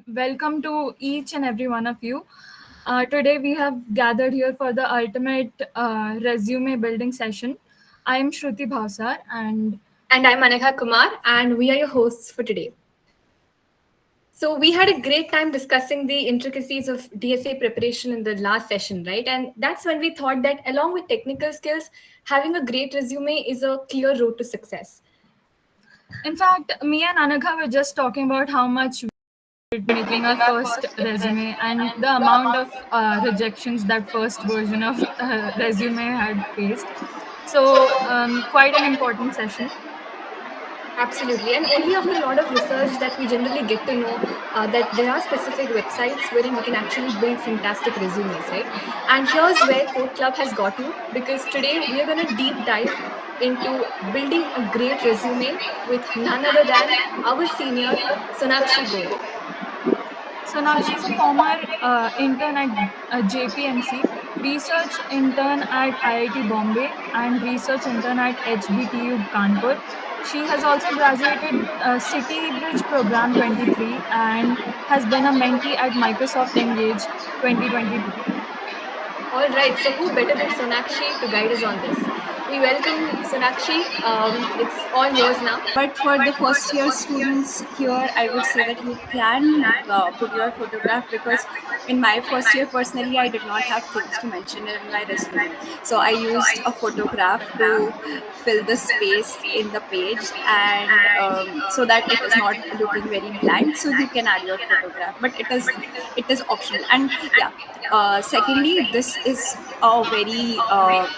Welcome to each and every one of you. Today we have gathered here for the ultimate resume building session. I am Shruti Bhavsar and And I'm Anagha Kumar, and we are your hosts for today. So, we had a great time discussing the intricacies of DSA preparation in the last session, right? And that's when we thought that along with technical skills, having a great resume is a clear road to success. in fact, me and Anagha were just talking about how much we did making our first resume and the amount of rejections that first version of resume had faced. So, quite an important session. Absolutely. And only after a lot of research that we generally get to know that there are specific websites wherein we can actually build fantastic resumes, right? And here's where Code Club has got you because today we are going to deep dive into building a great resume with none other than our senior, Sonakshi Goel. Sonakshi is a former intern at JPMC, research intern at IIT Bombay, and research intern at HBTU Kanpur. She has also graduated City Bridge Program 23 and has been a mentee at Microsoft Engage 2022. All right, so who better than Sonakshi to guide us on this? We welcome Sonakshi. It's all yours now. But for the first year students here, I would say that you can put your photograph, because in my first year personally I did not have things to mention in my resume, so I used a photograph to fill the space in the page, and so that it is not looking very blank, so you can add your photograph, but it is optional. And yeah, secondly, this is a very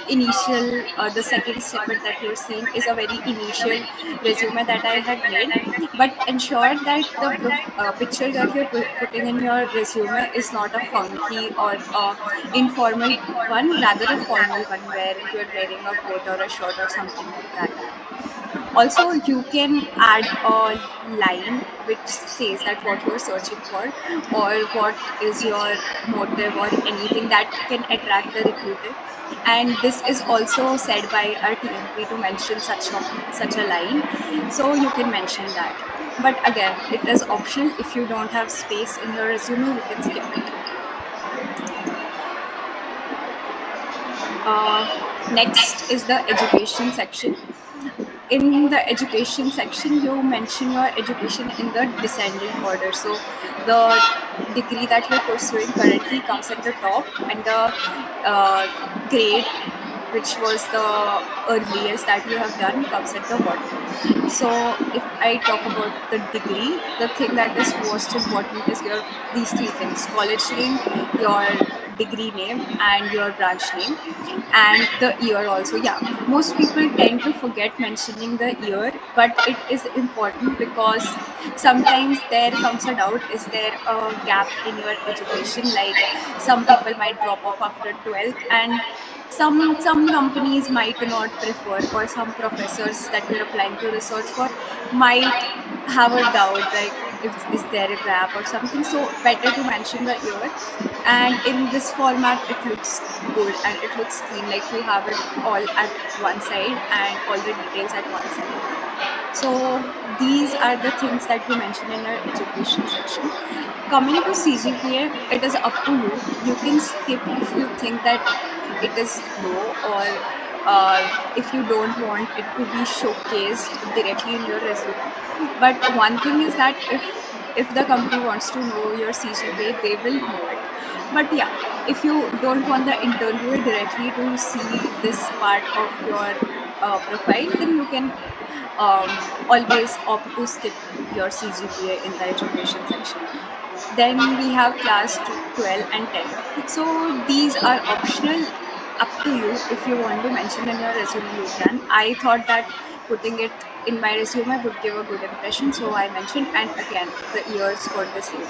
initial, the second snippet that you're seeing is a very initial resume that I had made. But ensure that the picture that you're putting in your resume is not a funky or informal one, rather a formal one where you're wearing a coat or a shirt or something like that. Also, you can add a line which says that what you're searching for, or what is your motive, or anything that can attract the recruiter. And this is also said by our TMP to mention such a line, so you can mention that. But again, it is optional. If you don't have space in your resume, you can skip it. uh, Next is the education section. In the education section, you mention your education in the descending order. So the degree that you're pursuing currently comes at the top, and the grade, which was the earliest that you have done, comes at the bottom. So if I talk about the degree, the thing that is most important is your these three things: college name, your degree name, and your branch name, and the year also. Yeah, most people tend to forget mentioning the year, but it is important because sometimes there comes a doubt: is there a gap in your education? Like, some people might drop off after 12th, and some companies might not prefer, or some professors that we're applying to research for might have a doubt, like, if is there a gap or something. So better to mention the year, and in this format it looks good and it looks clean, like you have it all at one side and all the details at one side. So these are the things that you mention in your education section. Coming to CGPA, it is up to you. You can skip if you think that it is low, or if you don't want it to be showcased directly in your resume. But one thing is that if the company wants to know your CGPA, they will know it. But yeah, if you don't want the interviewer directly to see this part of your profile, then you can always opt to skip your CGPA in the education section. Then we have class 12 and 10. So these are optional, up to you. If you want to mention in your resume, you can. I thought that putting it in my resume would give a good impression, so I mentioned. And again, the years for the same.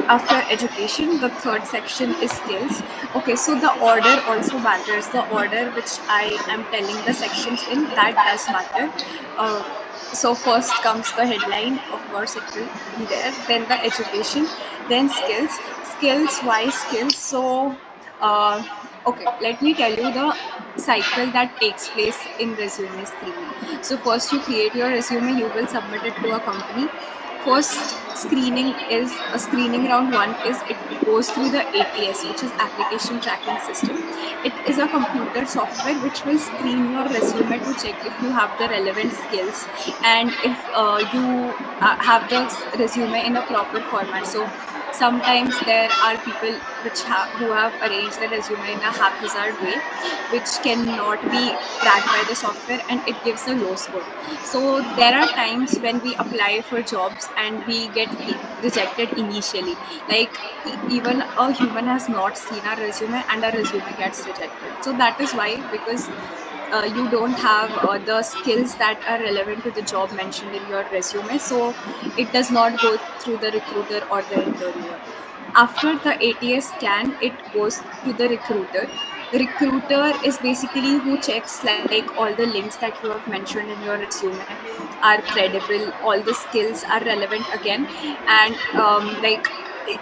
After education, the third section is skills. Okay, so the order also matters. The order which I am telling the sections in, that does matter. uh, so first comes the headline, of course it will be there, then the education, then skills. Why skills? So okay, let me tell you the cycle that takes place in resume screening. So first you create your resume, you will submit it to a company. First screening is a screening round one is it goes through the ATS, which is application tracking system. It is a computer software which will screen your resume to check if you have the relevant skills and if you have the resume in a proper format. So sometimes there are people who have arranged the resume in a haphazard way, which cannot be tracked by the software, and it gives a low score. So there are times when we apply for jobs and we get rejected initially. Like even a human has not seen our resume and our resume gets rejected. So that is why, because you don't have the skills that are relevant to the job mentioned in your resume, so it does not go through the recruiter or the interviewer. After the ATS scan, it goes to the recruiter. The recruiter is basically who checks like all the links that you have mentioned in your resume are credible, all the skills are relevant again, and like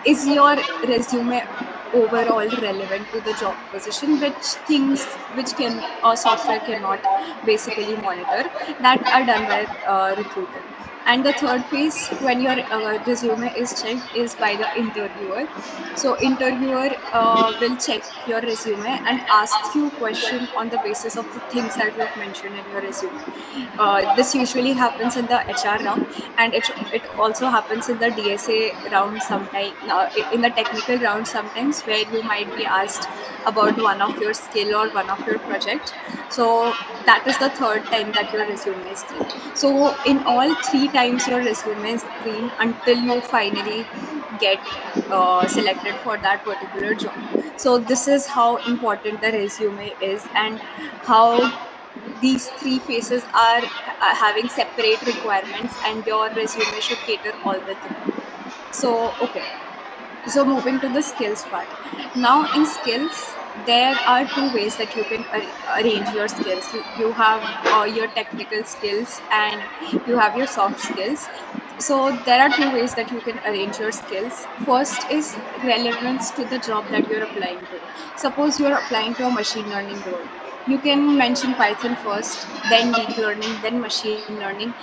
is your resume overall relevant to the job position, which things which can software cannot basically monitor, that are done by recruiter. And the third phase, when your resume is checked, is by the interviewer. So interviewer will check your resume and asks you question on the basis of the things that you have mentioned in your resume. This usually happens in the HR round, and it also happens in the DSA round sometime, in the technical round sometimes, where you might be asked about one of your skill or one of your project. So that is the third time that your resume is screened. So in all three times your resume is screened until you finally get selected for that particular job. So this is how important the resume is, and how these three phases are having separate requirements, and your resume should cater all the three. So okay, so moving to the skills part. Now in skills, there are two ways that you can arrange your skills. You have your technical skills and you have your soft skills. So there are two ways that you can arrange your skills. First is relevance to the job that you're applying to. Suppose you're applying to a machine learning role, you can mention Python first, then deep learning, then machine learning,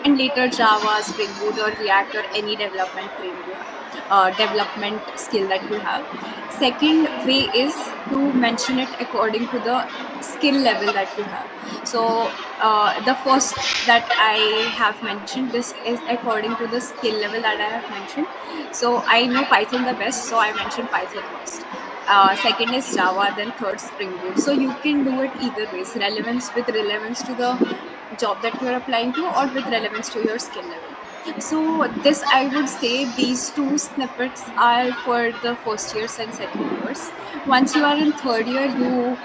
and later Java, Spring Boot, or React, or any development frame you have, development skill that you have. Second way is to mention it according to the skill level that you have. So the first that I have mentioned, this is according to the skill level that I have mentioned. So I know Python the best, so I mentioned Python first. Second is Java, then third Spring Boot. So you can do it either ways, relevance with relevance to the job that you're applying to, or with relevance to your skill level. So this, I would say, these two snippets are for the first years and second years. Once you are in third year, you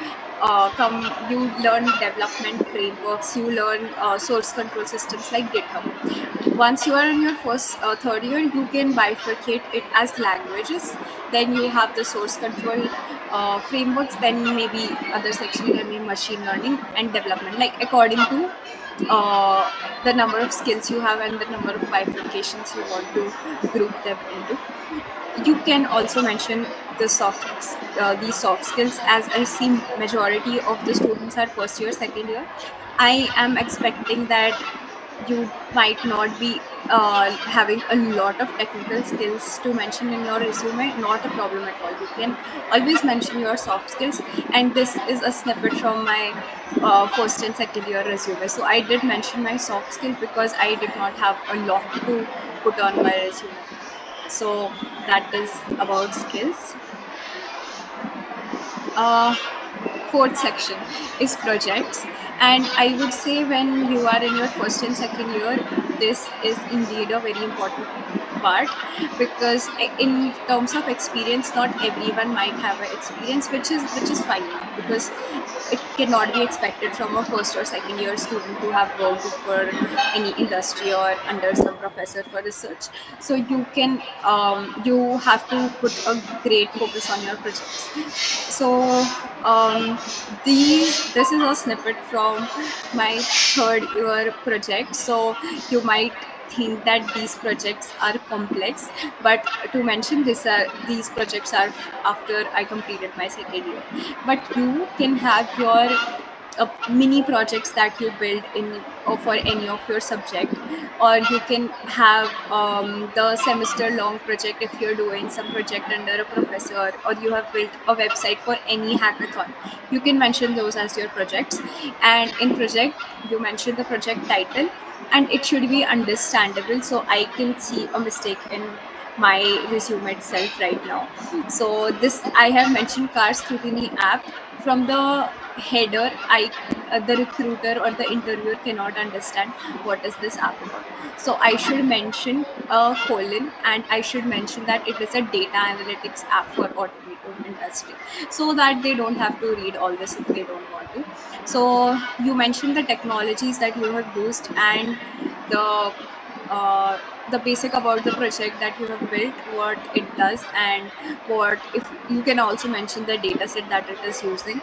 learn development frameworks, you learn source control systems like GitHub. Once you are in your first third year, you can bifurcate it as languages. Then you have the source control frameworks. Then maybe other section can be machine learning and development, like according to uh, the number of skills you have and the number of bifurcations you want to group them into. You can also mention these soft skills. As I see majority of the students are first year, second year, I am expecting that you might not be having a lot of technical skills to mention in your resume. Not a problem at all, you can always mention your soft skills. And this is a snippet from my first and second year resume. So I did mention my soft skills because I did not have a lot to put on my resume. So that is about skills. uh, Fourth section is projects. And I would say when you are in your first and second year, this is indeed a very important part, because in terms of experience, not everyone might have an experience, which is fine, because it cannot be expected from a first or second year student to have worked for any industry or under some professor for research. So you have to put a great focus on your projects. So this is a snippet from my third year project. So you might think that these projects are complex, but to mention these projects are after I completed my second year. But you can have your mini projects that you build in or for any of your subject, or you can have the semester long project if you're doing some project under a professor, or you have built a website for any hackathon. You can mention those as your projects, and in project you mention the project title, and it should be understandable so I can see a mistake in my resume itself right now. So this I have mentioned car scrutiny app. From the header, the recruiter or the interviewer cannot understand what is this app about. So I should mention a colon, and I should mention that it is a data analytics app for automotive industry, so that they don't have to read all this if they don't want to. So you mentioned the technologies that you have used, and the uh, the basic about the project that you have built, what it does, and what if you can also mention the data set that it is using.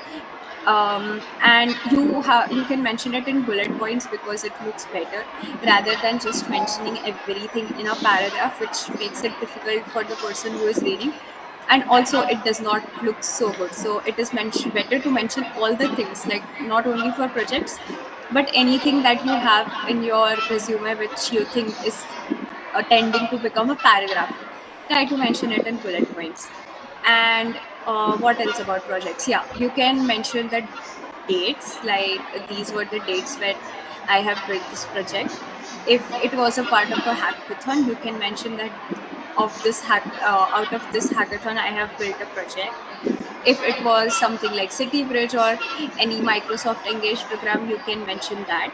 And you can mention it in bullet points because it looks better rather than just mentioning everything in a paragraph, which makes it difficult for the person who is reading, and also it does not look so good. So it is better to mention all the things, like not only for projects but anything that you have in your resume which you think is tending to become a paragraph. Try to mention it in bullet points. And what else about projects? Yeah, you can mention the dates, like these were the dates when I have built this project. If it was a part of a hackathon, you can mention that out of this hackathon I have built a project. If it was something like City Bridge or any Microsoft Engage program, you can mention that.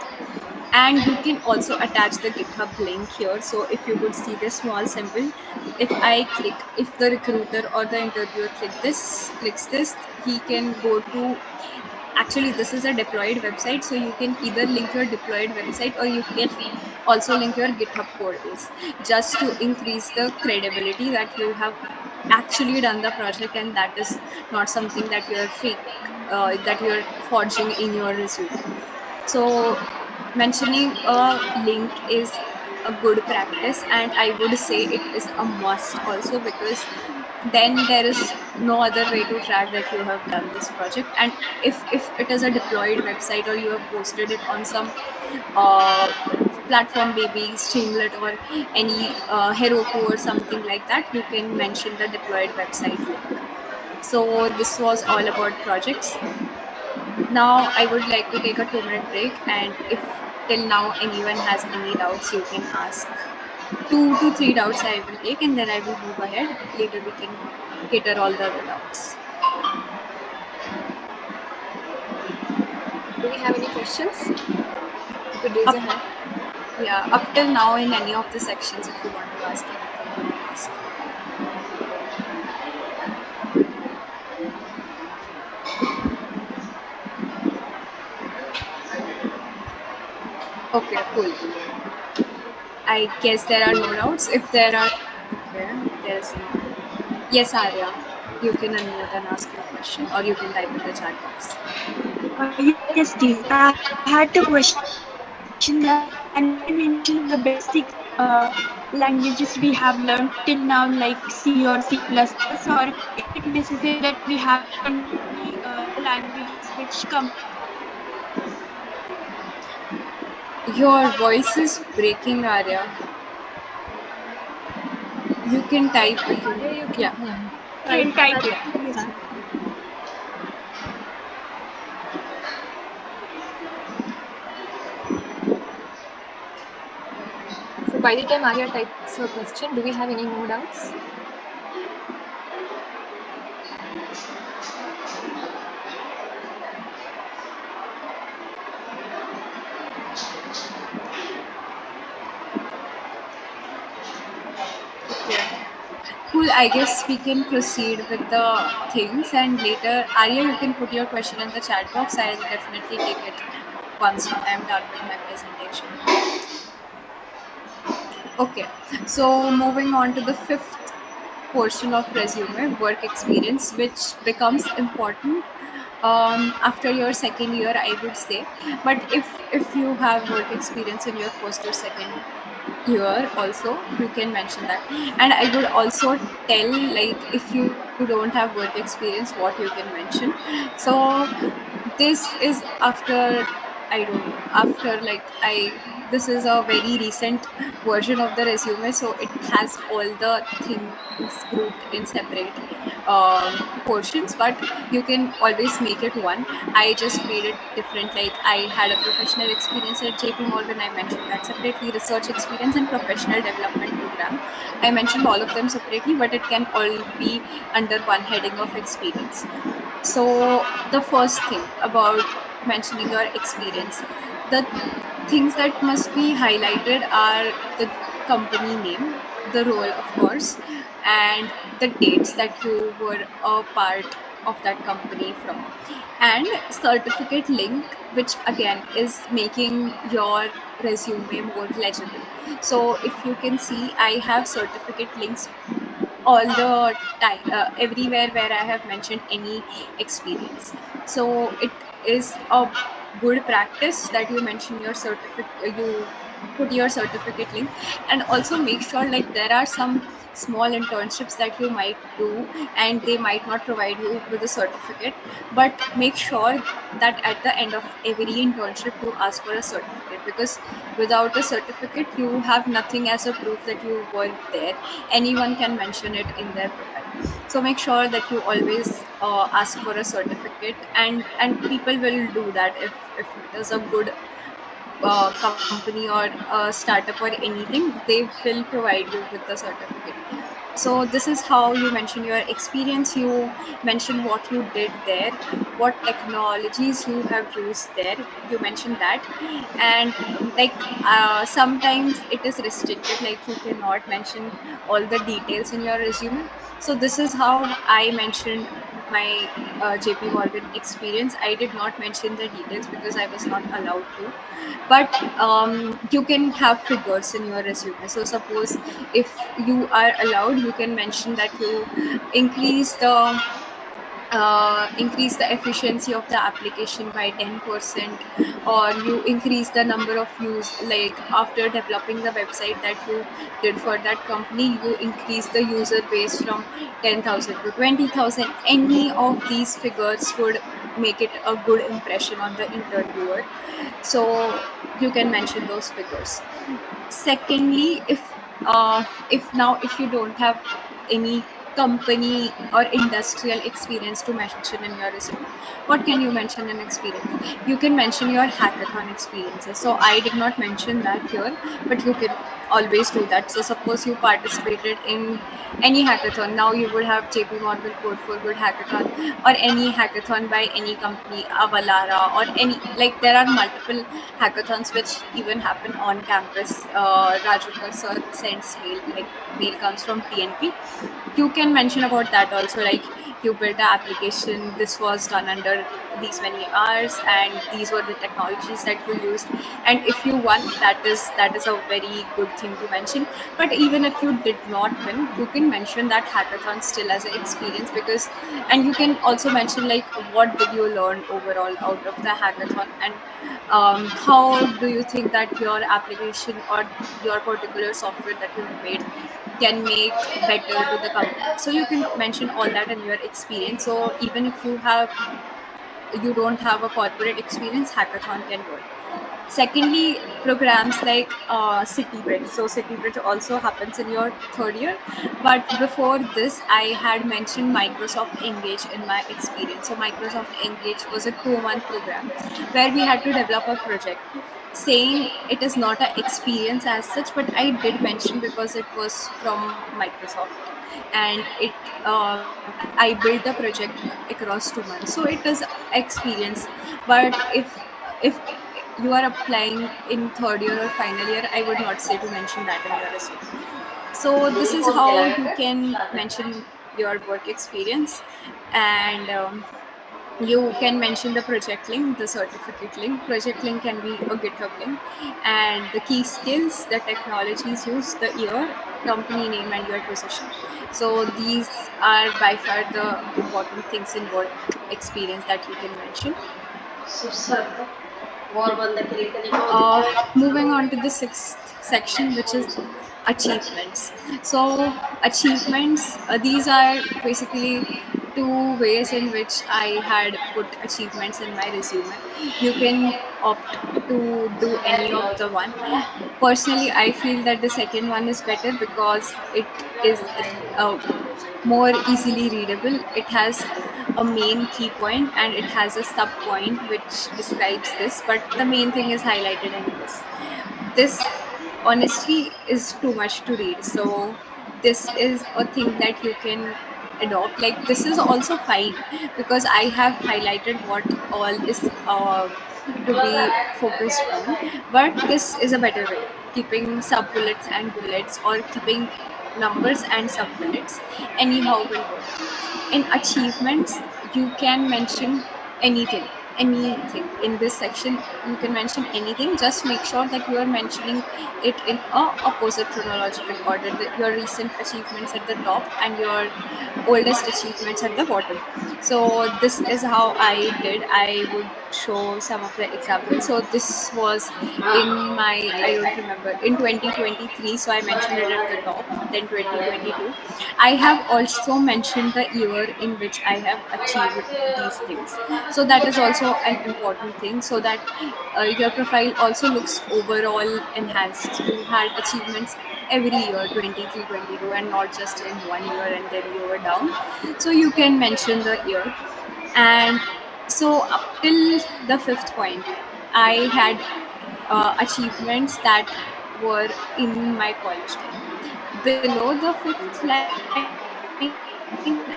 And you can also attach the GitHub link here. So if you could see this small symbol, if the recruiter or the interviewer clicks this, he can go to, actually this is a deployed website, so you can either link your deployed website, or you can also link your GitHub code base, just to increase the credibility that you have actually done the project, and that is not something that you're fake, that you're forging in your resume. So mentioning a link is a good practice, and I would say it is a must also, because then there is no other way to track that you have done this project. And if it is a deployed website, or you have posted it on some uh, platform, maybe Streamlit or any Heroku or something like that, you can mention the deployed website link. So this was all about projects. Now I would like to take a 2-minute break, and if till now anyone has any doubts, you can ask. 2 to 3 doubts I will take, and then I will move ahead. Later we can cater all the other doubts. Do we have any questions? You could raise your hand. Yeah, up till now in any of the sections, if you want to ask anything, you can ask. Okay, cool. I guess there are no doubts. If there are, okay, there's no. Yes, Arya, you can unmute and ask your question, or you can type in the chat box. Yes, Steve. I had a question that can you mention the basic languages we have learned till now, like C or C++, or is it necessary that we have to learn any the languages which come? Your voice is breaking, Arya. You can type if you. Yeah. Can type it. Yes. So by the time Arya types her question, do we have any more doubts? Cool. I guess we can proceed with the things, and later, Arya, you can put your question in the chat box. I'll definitely take it once I'm done with my presentation. Okay. So moving on to the fifth portion of resume, work experience, which becomes important after your second year, I would say. But if you have work experience in your first or second here also you can mention that. And I would also tell, like, if you don't have work experience, what you can mention. So this is after, I don't know, after, like, I this is a very recent version of the resume, so it has all the things grouped in separate portions, but you can always make it one. I just made it different. Like, I had a professional experience at JP Morgan, I mentioned that separately. Research experience and professional development program, I mentioned all of them separately, but it can all be under one heading of experience. So the first thing about mentioning your experience, the things that must be highlighted are the company name, the role, of course, and the dates that you were a part of that company from, and certificate link, which again is making your resume more legible. So if you can see, I have certificate links all the time, everywhere where I have mentioned any experience. So it is a good practice that you mention your certificate, you put your certificate link. And also make sure, like, there are some small internships that you might do, and they might not provide you with a certificate, but make sure that at the end of every internship you ask for a certificate, because without a certificate you have nothing as a proof that you worked there. Anyone can mention it in their profile. So make sure that you always ask for a certificate, and people will do that if it is a good company or a startup or anything. They will provide you with the certificate. So this is how you mention your experience. You mention what you did there, what technologies you have used there, you mention that. And like, sometimes it is restricted, like you cannot mention all the details in your resume. So this is how I mentioned my JP Morgan experience. I did not mention the details because I was not allowed to, but you can have figures in your resume. So suppose if you are allowed, you can mention that you increase the increase the efficiency of the application by 10%, or you increase the number of views, like after developing the website that you did for that company, you increase the user base from 10,000 to 20,000. Any of these figures would make it a good impression on the interviewer. So you can mention those figures. Secondly, if you don't have any company or industrial experience to mention in your resume, what can you mention in experience? You can mention your hackathon experiences. So I did not mention that here, but you can always do that. So suppose you participated in any hackathon. Now you would have JP Morgan Code for Good hackathon, or any hackathon by any company, Avalara, or any, like, there are multiple hackathons which even happen on campus. Rajendra sir sends mail, like mail comes from TNP. You can mention about that also, like you built an application, this was done under these many hours, and these were the technologies that you used. And if you won, that is a very good thing to mention. But even if you did not win, you can mention that hackathon still as an experience, because, and you can also mention, like, what did you learn overall out of the hackathon, and how do you think that your application or your particular software that you have made can make better to the company. So you can mention all that in your experience. So even if you don't have a corporate experience, hackathon can work. Secondly, programs like CityBridge. So CityBridge also happens in your third year, but before this I had mentioned Microsoft Engage in my experience. So Microsoft Engage was a 2-month program where we had to develop a project. Saying it is not an experience as such, but I did mention because it was from Microsoft, and I built the project across 2 months. So it is experience. But if you are applying in third year or final year, I would not say to mention that in your resume. So this is how you can mention your work experience. And you can mention the project link, the certificate link. Project link can be a GitHub link, and the key skills, the technologies used, the year, company name, and your position. So these are by far the important things in work experience that you can mention. Moving on to the sixth section, which is achievements. So, achievements, these are basically two ways in which I had put achievements in my resume. You can opt to do any of the one. Personally, I feel that the second one is better because it is uh, more easily readable. It has a main key point and it has a sub point which describes this, but the main thing is highlighted in this. This honestly is too much to read. So this is a thing that you can adopt. Like this is also fine because I have highlighted what all is to be focused on. But this is a better way. Keeping sub bullets and bullets or keeping numbers and sub bullets anyhow will work. In achievements, you can mention anything in this section. You can mention anything, just make sure that you are mentioning it in a opposite chronological order, your recent achievements at the top and your oldest achievements at the bottom. So this is how I did. I would show some of the examples. So this was in my, I don't remember, in 2023, so I mentioned it at the top. Then 2022, I have also mentioned the year in which I have achieved these things. So that is also an important thing, so that your profile also looks overall enhanced. You had achievements every year, 23, 22, and not just in 1 year and then you were down. So you can mention the year. And so up till the fifth point, I had achievements that were in my college time. Below the fifth line,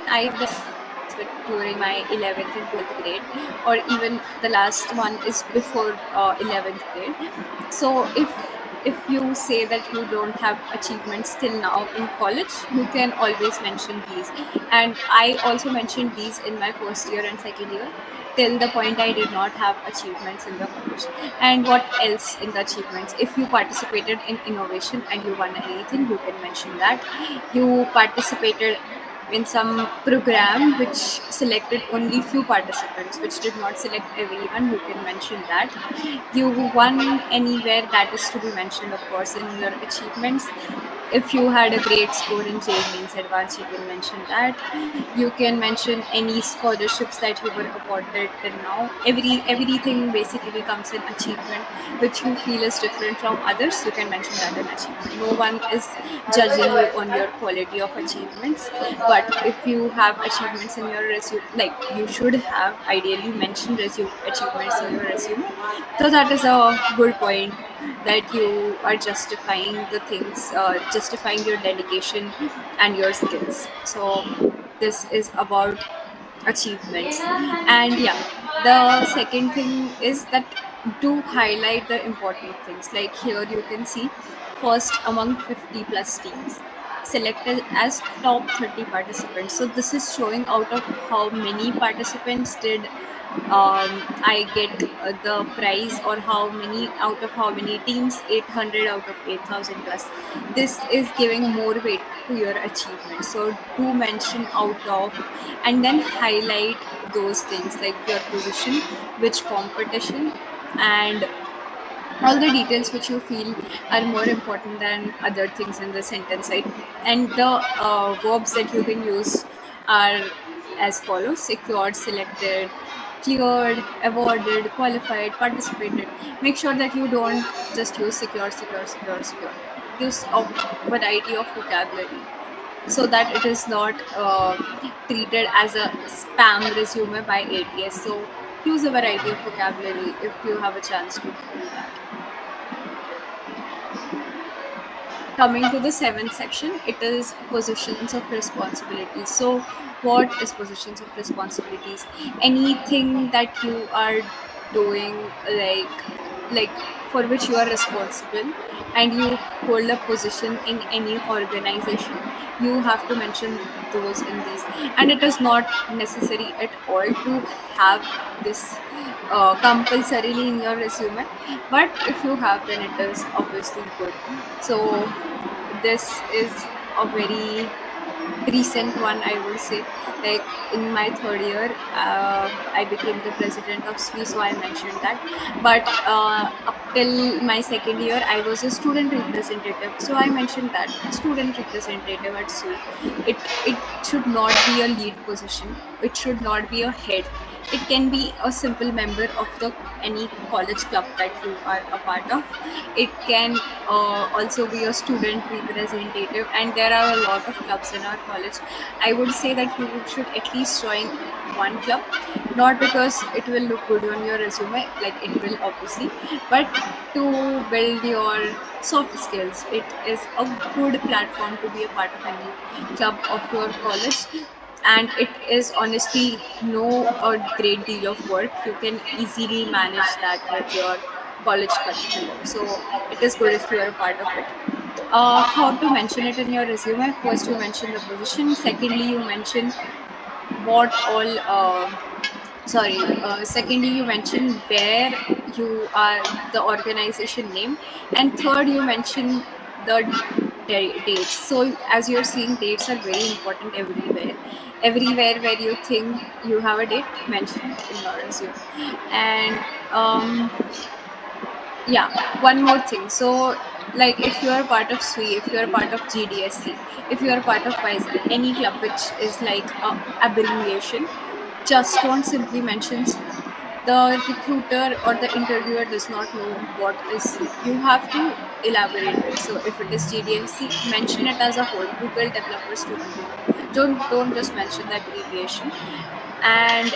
I have the achievements which during my 11th and 12th grade, or even the last one is before 11th grade. So if you say that you don't have achievements till now in college, you can always mention these. And I also mentioned these in my first year and second year, till the point I did not have achievements in the college. And what else in the achievements? If you participated in innovation and you won anything, you can mention that. You participated in some program which selected only few participants, which did not select everyone, you can mention that. You won anywhere, that is to be mentioned, of course, in your achievements. If you had a great score in JEE Mains Advanced, you can mention that. You can mention any scholarships that you were awarded till now. Everything basically comes in achievement, which you feel is different from others. You can mention that in achievement. No one is judging you on your quality of achievements, but if you have achievements in your resume, like you should have ideally mentioned achievements in your resume. So that is a good point, that you are justifying the things, justifying your dedication and your skills. So this is about achievements. And yeah, the second thing is that do highlight the important things. Like here you can see, first among 50 plus teams selected as top 30 participants. So this is showing out of how many participants did I get the prize, or how many out of how many teams, 800 out of 8,000 plus. This is giving more weight to your achievement. So do mention out of, and then highlight those things like your position, which competition, and all the details which you feel are more important than other things in the sentence, right? And the verbs that you can use are as follows: secured, selected, cleared, awarded, qualified, participated. Make sure that you don't just use secure. Use a variety of vocabulary, so that it is not treated as a spam resume by ATS. So use a variety of vocabulary if you have a chance to do that. Coming to the seventh section, it is positions of responsibilities. So what is positions of responsibilities? Anything that you are doing, like for which you are responsible, and you hold a position in any organization, you have to mention those in these. And it is not necessary at all to have this compulsorily in your resume, but if you have, then it is obviously good. So this is a very recent one, I would say. Like in my third year, I became the president of SWE, so I mentioned that. But up till my second year, I was a student representative, so I mentioned that student representative at SWE. It should not be a lead position, it should not be a head. It can be a simple member of the any college club that you are a part of. It can also be a student representative, and there are a lot of clubs in our college. I would say that you should at least join one club, not because it will look good on your resume, like it will obviously, but to build your soft skills. It is a good platform to be a part of any club of your college, and it is honestly no a great deal of work. You can easily manage that with your college curriculum, so it is good if you are a part of it. How to mention it in your resume? First, you mention the position. Secondly, you mention what all secondly, you mention where you are, the organization name. And third, you mention the dates. So as you're seeing, dates are very important everywhere where you think you have a date, mention it in your resume. And yeah, one more thing. So like if you are part of SWE, if you are part of GDSC, if you are part of WISE, any club which is like a abbreviation, just don't simply mention SWE. The recruiter or the interviewer does not know what is SWE. You have to elaborate it. So if it is GDSC, mention it as a whole, Google Developer Student Loan. Don't just mention the abbreviation. And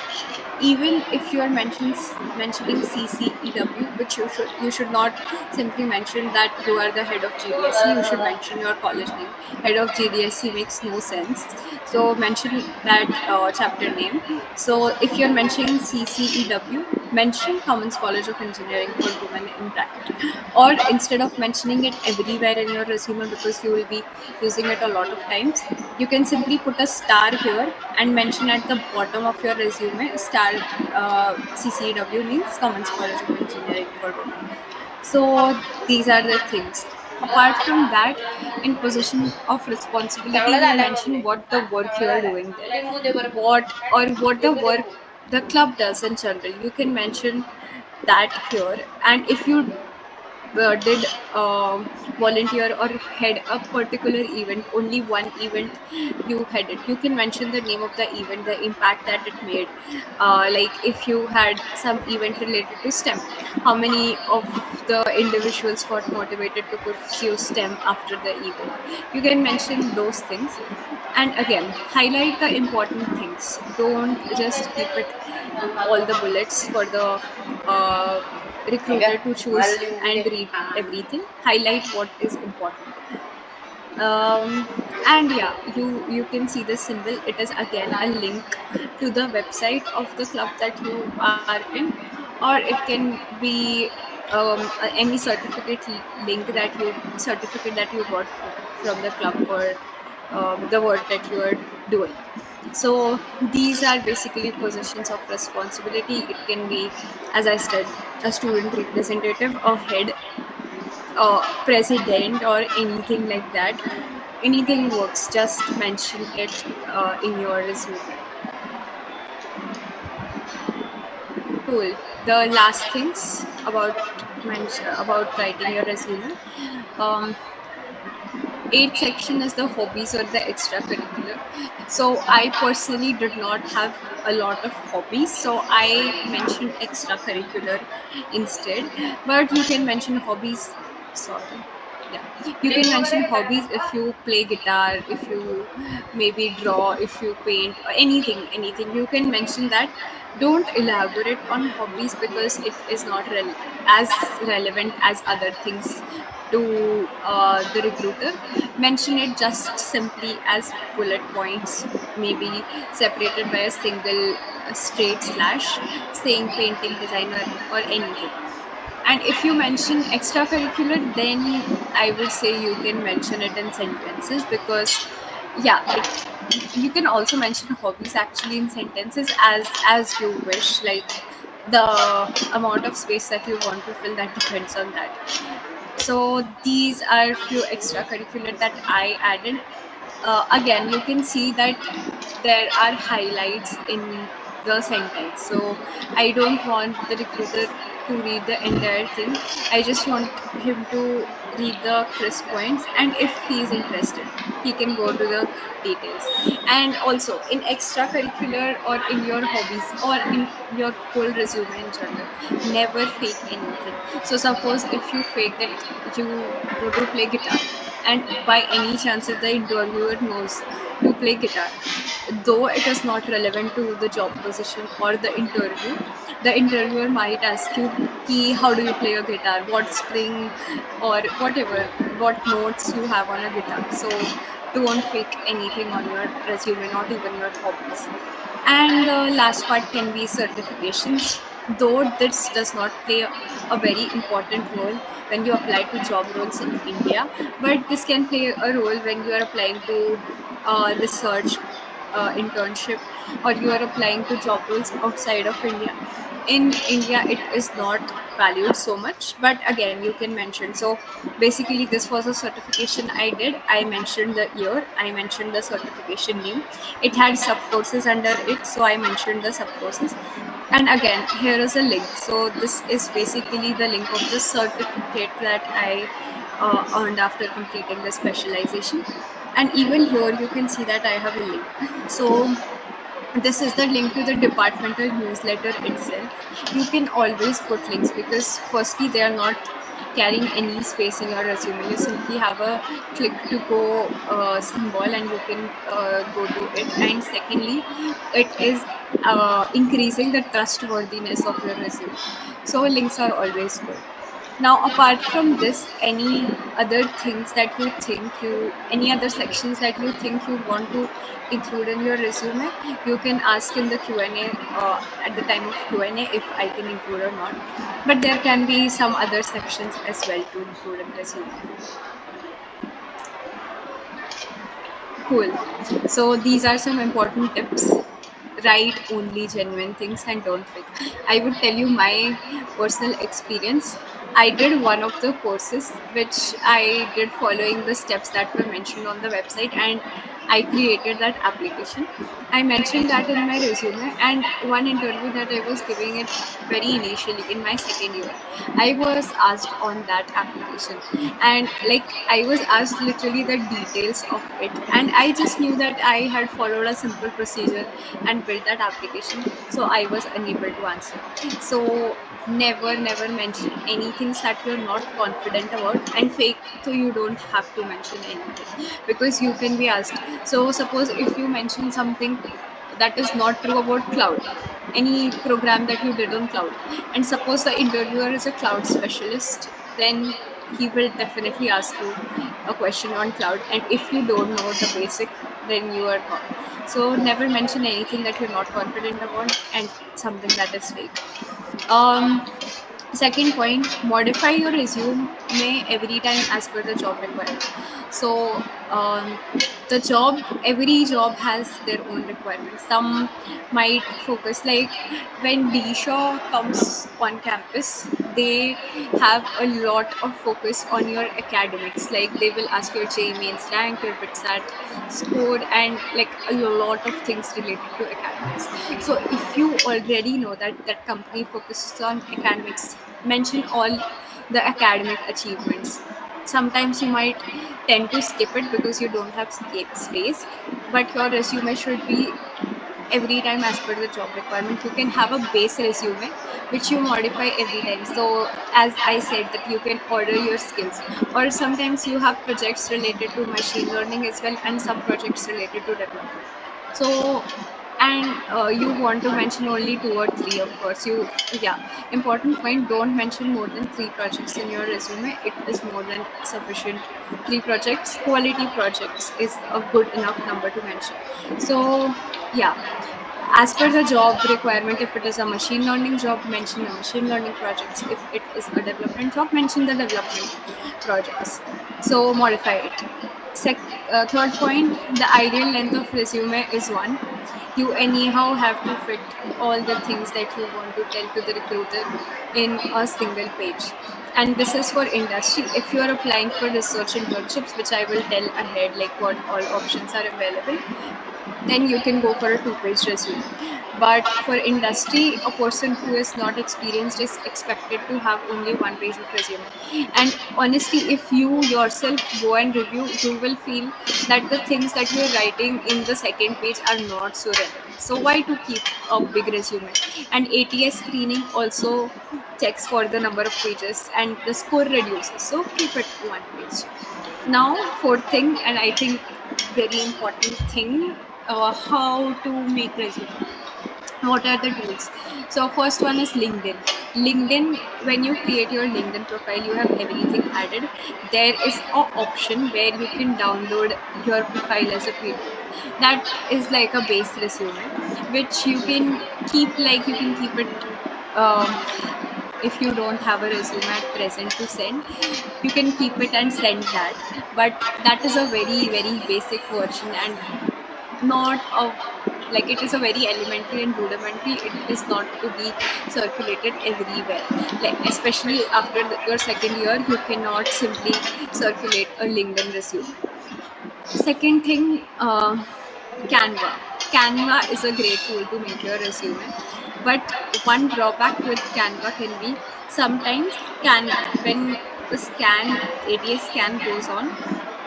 even if you are mentioning CCEW, which you should not simply mention that you are the head of GDSC. You should mention your college name. Head of GDSC makes no sense, so mention that chapter name. So if you're mentioning CCEW, mention Cummins College of Engineering for Women in bracket. Or instead of mentioning it everywhere in your resume, because you will be using it a lot of times, you can simply put a star here and mention at the bottom of your resume star. CCW means Cummins College of Engineering for Women. So these are the things. Apart from that, in position of responsibility, you mention what the work you are doing there, what the work the club does in general. You can mention that here, and if you did volunteer or head a particular event, only one event you headed, you can mention the name of the event, the impact that it made. Like if you had some event related to STEM, how many of the individuals got motivated to pursue STEM after the event? You can mention those things. And again, highlight the important things. Don't just keep it all the bullets for the recruiter to choose and read everything. Highlight what is important. And yeah, you can see the symbol. It is again a link to the website of the club that you are in, or it can be any certificate that you got from the club for the work that you are doing. So these are basically positions of responsibility. It can be, as I said, a student representative, a head, president, or anything like that. Anything works, just mention it in your resume. Cool. The last things about writing your resume. Eighth section is the hobbies or the extracurricular. So I personally did not have a lot of hobbies, so I mentioned extracurricular instead. But you can mention hobbies. Sorry. Yeah, you can mention hobbies if you play guitar, if you maybe draw, if you paint, or anything. You can mention that. Don't elaborate on hobbies because it is not as relevant as other things to the recruiter. Mention it just simply as bullet points, maybe separated by a single straight slash, saying painting, designer, or anything. And if you mention extracurricular, then I would say you can mention it in sentences, because yeah, you can also mention hobbies actually in sentences as you wish. Like the amount of space that you want to fill, that depends on that. So these are few extracurricular that I added. again you can see that there are highlights in the sentence. So I don't want the recruiter to read the entire thing. I just want him to read the crisp points, and if he is interested, he can go to the details. And also in extracurricular or in your hobbies or in your whole resume in general, never fake anything. So suppose if you fake that you know to play guitar, and by any chance if the interviewer knows to play guitar, though it is not relevant to the job position or the interview, the interviewer might ask you, Ki, how do you play a guitar, what string or whatever, what notes you have on a guitar. So don't fake anything on your resume, not even your hobbies. And the last part can be certifications, though this does not play a very important role when you apply to job roles in India, but this can play a role when you are applying to research internship, or you are applying to job roles outside of India. In India, it is not valued so much, but again, you can mention. So basically, this was a certification I did. I mentioned the year, I mentioned the certification name. It had sub courses under it, so I mentioned the sub courses. And again, here is a link. So this is basically the link of the certificate that I earned after completing the specialization. And even here you can see that I have a link. So this is the link to the departmental newsletter itself. You can always put links because firstly they are not carrying any space in your resume. You simply have a click to go symbol and you can go to it. And secondly, it is increasing the trustworthiness of your resume. So links are always good. Now, apart from this, any other things that you think any other sections that you think you want to include in your resume, you can ask in the Q&A at the time of Q&A if I can include or not. But there can be some other sections as well to include in resume. Cool. So these are some important tips. Write only genuine things and don't fake. I would tell you my personal experience. I did one of the courses which I did following the steps that were mentioned on the website, and I created that application. I mentioned that in my resume, and one interview that I was giving it very initially in my second year, I was asked on that application, and like I was asked literally the details of it, and I just knew that I had followed a simple procedure and built that application, so I was unable to answer. So never mention anything that you're not confident about, and fake so you don't have to mention anything because you can be asked. So suppose if you mention something that is not true about cloud, any program that you did on cloud, and suppose the interviewer is a cloud specialist, then he will definitely ask you a question on cloud, and if you don't know the basic, then you are gone. So never mention anything that you're not confident about and something that is fake. Second point, modify your resume every time as per the job requirement. So every job has their own requirements. Some might focus, like when DShaw comes on campus, they have a lot of focus on your academics. Like they will ask your JEE mains rank, your BITSAT score, and like a lot of things related to academics. So if you already know that that company focuses on academics, mention all the academic achievements. Sometimes you might tend to skip it because you don't have space, but your resume should be every time as per the job requirement. You can have a base resume which you modify every time. So as I said, that you can order your skills, or sometimes you have projects related to machine learning as well, and some projects related to development. So and you want to mention only 2 or 3, of course. Important point, don't mention more than 3 projects in your resume. It is more than sufficient. 3 projects, quality projects is a good enough number to mention. So as per the job requirement, if it is a machine learning job, mention the machine learning projects. If it is a development job, mention the development projects. So modify it. Third point, the ideal length of resume is 1. You anyhow have to fit all the things that you want to tell to the recruiter in a single page. And this is for industry. If you are applying for research internships, which I will tell ahead, like what all options are available, then you can go for a two-page resume. But for industry, a person who is not experienced is expected to have only one page of resume. And honestly, if you yourself go and review, you will feel that the things that you're writing in the second page are not so relevant. So why to keep a big resume? And ATS screening also checks for the number of pages and the score reduces. So keep it one page. Now, fourth thing, and I think very important thing, how to make resume. What are the tools? So first one is LinkedIn. LinkedIn, when you create your LinkedIn profile, you have everything added. There is a option where you can download your profile as a PDF. That is like a base resume, which you can keep, like you can keep it. Um, if you don't have a resume at present to send, you can keep it and send that. But that is a very very basic version and not a, like it is a very elementary and rudimentary. It is not to be circulated everywhere, like especially after your second year you cannot simply circulate a LinkedIn resume. Second thing, Canva. Canva is a great tool to make your resume, but one drawback with Canva can be sometimes can when the scan ATS scan goes on,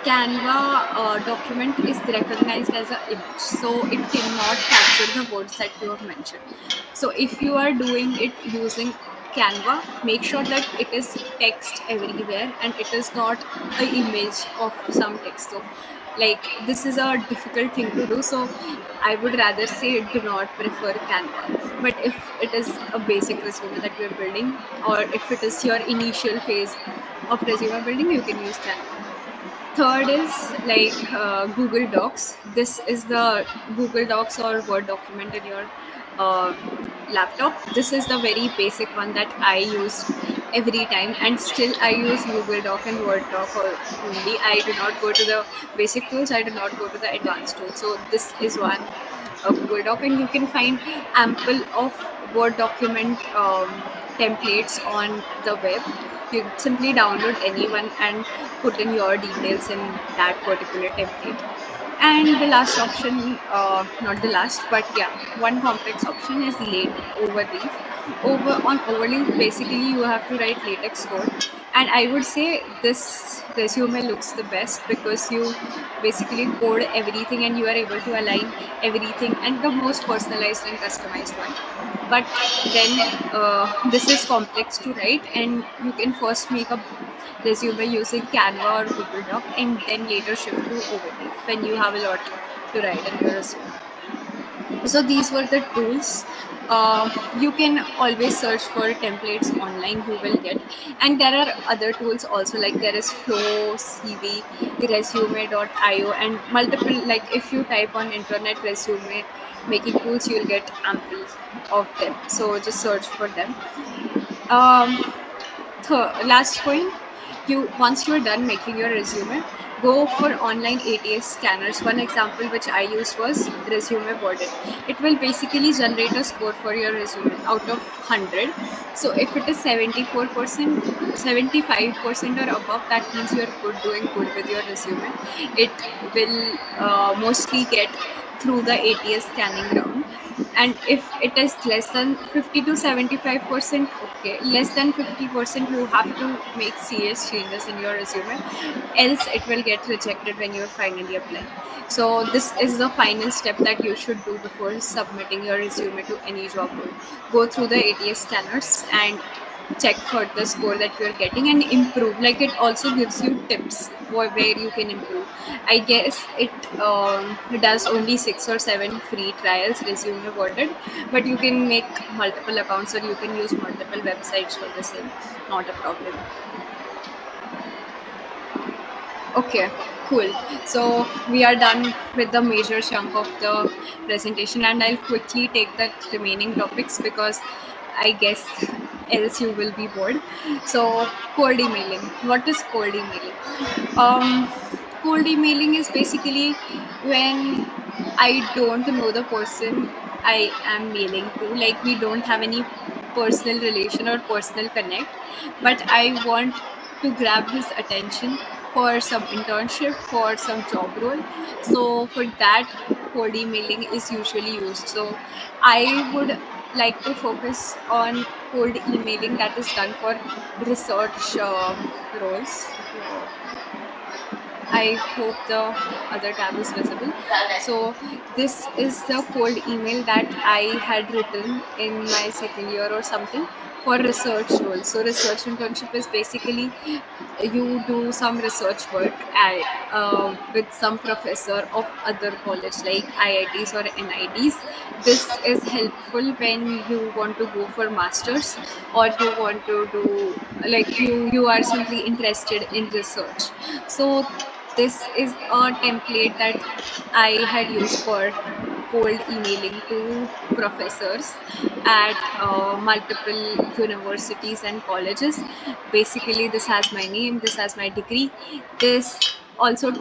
Canva document is recognized as an image, so it cannot capture the words that you have mentioned. So if you are doing it using Canva, make sure that it is text everywhere and it is not an image of some text. So like this is a difficult thing to do, so I would rather say do not prefer Canva. But if it is a basic resume that you're building, or if it is your initial phase of resume building, you can use Canva. Third is like Google Docs. This is the Google Docs or Word document in your uh, laptop. This is the very basic one that I use every time, and still I use Google Doc and Word Doc only. I do not go to the basic tools, I do not go to the advanced tools. So this is one Google Doc, and you can find ample of Word document templates on the web. You simply download any one and put in your details in that particular template. And the last option, not the last, but yeah, one complex option is late overleaf. On overleaf, basically you have to write latex code, and I would say this resume looks the best because you basically code everything and you are able to align everything and the most personalized and customized one. But then this is complex to write, and you can first make a resume using Canva or Google Doc and then later shift to Overleaf when you have a lot to write in your resume. So these were the tools. You can always search for templates online, you will get. And there are other tools also, like there is Flow, CV, resume.io, and multiple, like if you type on internet resume making tools, you'll get ample of them. So just search for them. um, Last point, you once you're done making your resume, go for online ATS scanners. One example which I used was Resume Boarded. It will basically generate a score for your resume out of 100. So if it is 74%, 75% or above, that means you're doing good with your resume. It will mostly get through the ATS scanning round. And if it is less than 50 to 75%, okay, less than 50%, you have to make serious changes in your resume, else it will get rejected when you're finally applying. So this is the final step that you should do before submitting your resume to any job role. Go through the ATS scanners and check for the score that you're getting and improve. Like it also gives you tips where you can improve. I guess it does only 6 or 7 free trials, Resume Boarded, but you can make multiple accounts or you can use multiple websites for the same. Not a problem. Okay, cool. So we are done with the major chunk of the presentation, and I'll quickly take the remaining topics because I guess else you will be bored. So cold emailing. What is cold emailing? Cold emailing is basically when I don't know the person I am mailing to. Like, we don't have any personal relation or personal connect, but I want to grab his attention for some internship, for some job role. So for that, cold emailing is usually used. So I would like to focus on cold emailing that is done for research roles. I hope the other tab is visible. So this is the cold email that I had written in my second year or something for research role. So research internship is basically you do some research work at with some professor of other college like IITs or NITs. This is helpful when you want to go for masters, or you want to do, like, you are simply interested in research. So this is a template that I had used for cold emailing to professors at multiple universities and colleges. Basically, this has my name, this has my degree, this also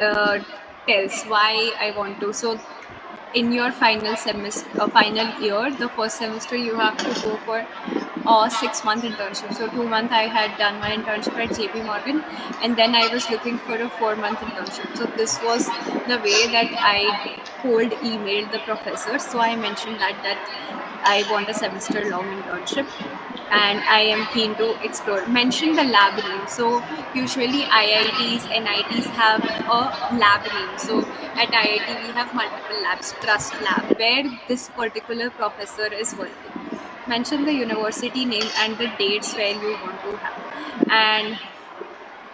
uh, tells why I want to. So in your final semester, final year, the first semester, you have to go for a 6 month internship. So 2 month I had done my internship at JP Morgan, and then I was looking for a 4 month internship. So this was the way that I cold emailed the professor. So I mentioned that I want a semester long internship and I am keen to explore. Mention the lab name. So usually IITs, NITs have a lab name. So at IIT we have multiple labs, Trust Lab, where this particular professor is working. Mention the university name and the dates where you want to have. And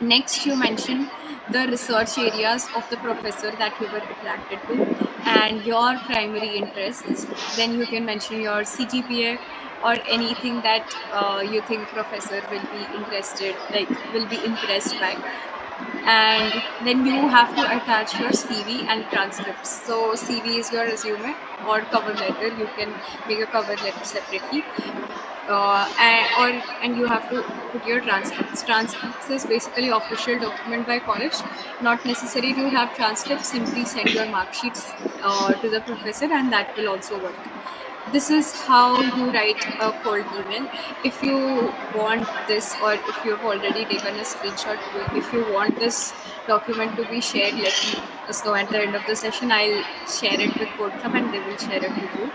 next, you mention the research areas of the professor that you were attracted to and your primary interests. Then you can mention your CGPA or anything that you think professor will be interested, like will be impressed by. And then you have to attach your CV and transcripts. So CV is your resume or cover letter. You can make a cover letter separately, and you have to put your transcripts. Transcripts is basically official document by college. Not necessary to have transcripts. Simply send your mark sheets to the professor, and that will also work. This is how you write a cold email. If you want this, or if you've already taken a screenshot, if you want this document to be shared, let us know at the end of the session. I'll share it with Code Club and they will share it with you.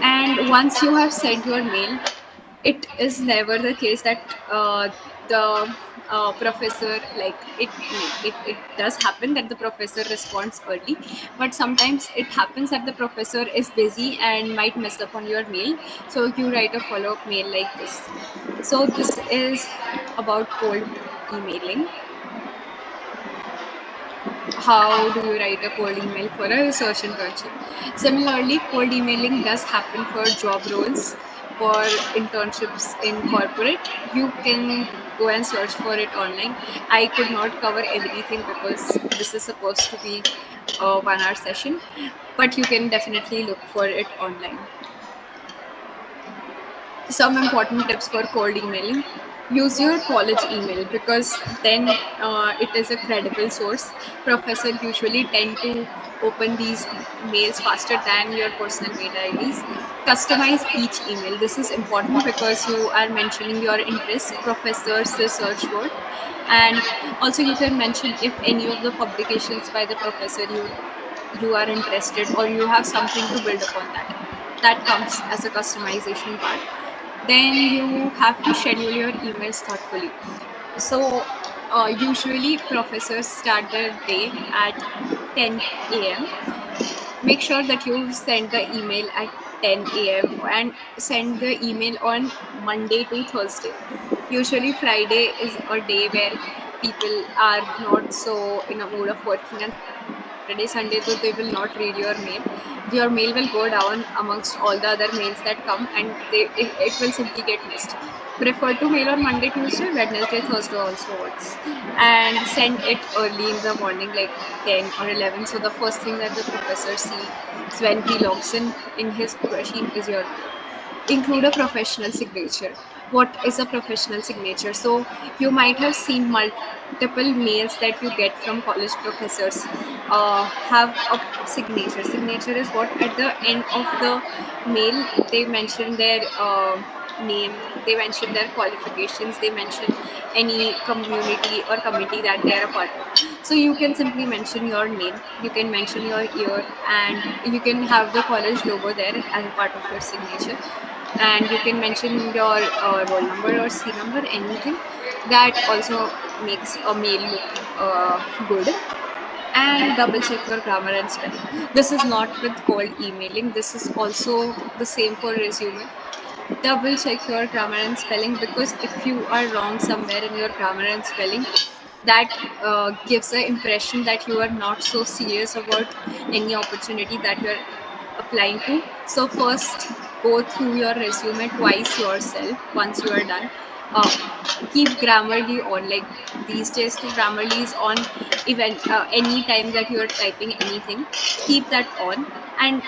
And once you have sent your mail, it is never the case that the professor, like, it does happen that the professor responds early, but sometimes it happens that the professor is busy and might mess up on your mail. So you write a follow-up mail like this. So this is about cold emailing. How do you write a cold email for a research internship? Similarly, cold emailing does happen for job roles, for internships in corporate. You can go and search for it online. I could not cover everything because this is supposed to be a 1 hour session, but you can definitely look for it online. Some important tips for cold emailing: use your college email, because then it is a credible source. Professor usually tend to open these mails faster than your personal mail IDs. Customize each email. This is important because you are mentioning your interest, professor's research work, and also you can mention if any of the publications by the professor you are interested, or you have something to build upon that comes as a customization part. Then you have to schedule your emails thoughtfully. So usually professors start their day at 10 a.m. Make sure that you send the email at 10 a.m. and send the email on Monday to Thursday. Usually Friday is a day where people are not so in a mood of working, and Saturday, Sunday, so they will not read your mail. Your mail will go down amongst all the other mails that come, and it will simply get missed. Prefer to mail on Monday, Tuesday, Wednesday, Thursday also works. And send it early in the morning, like 10 or 11. So the first thing that the professor sees when he logs in his machine is your mail. Include a professional signature. What is a professional signature? So you might have seen multiple mails that you get from college professors have a signature. Signature is what at the end of the mail they mention their name, they mention their qualifications, they mention any community or committee that they are a part of. So you can simply mention your name, you can mention your year, and you can have the college logo there as a part of your signature, and you can mention your roll number or C number, anything that also makes a mail look good. And double check your grammar and spelling. This is not with cold emailing, this is also the same for resume. Double check your grammar and spelling, because if you are wrong somewhere in your grammar and spelling, that gives the impression that you are not so serious about any opportunity that you are applying to. So first, go through your resume twice yourself once you are done. Keep Grammarly on. Like these days, to Grammarly is on even any time that you are typing anything. Keep that on and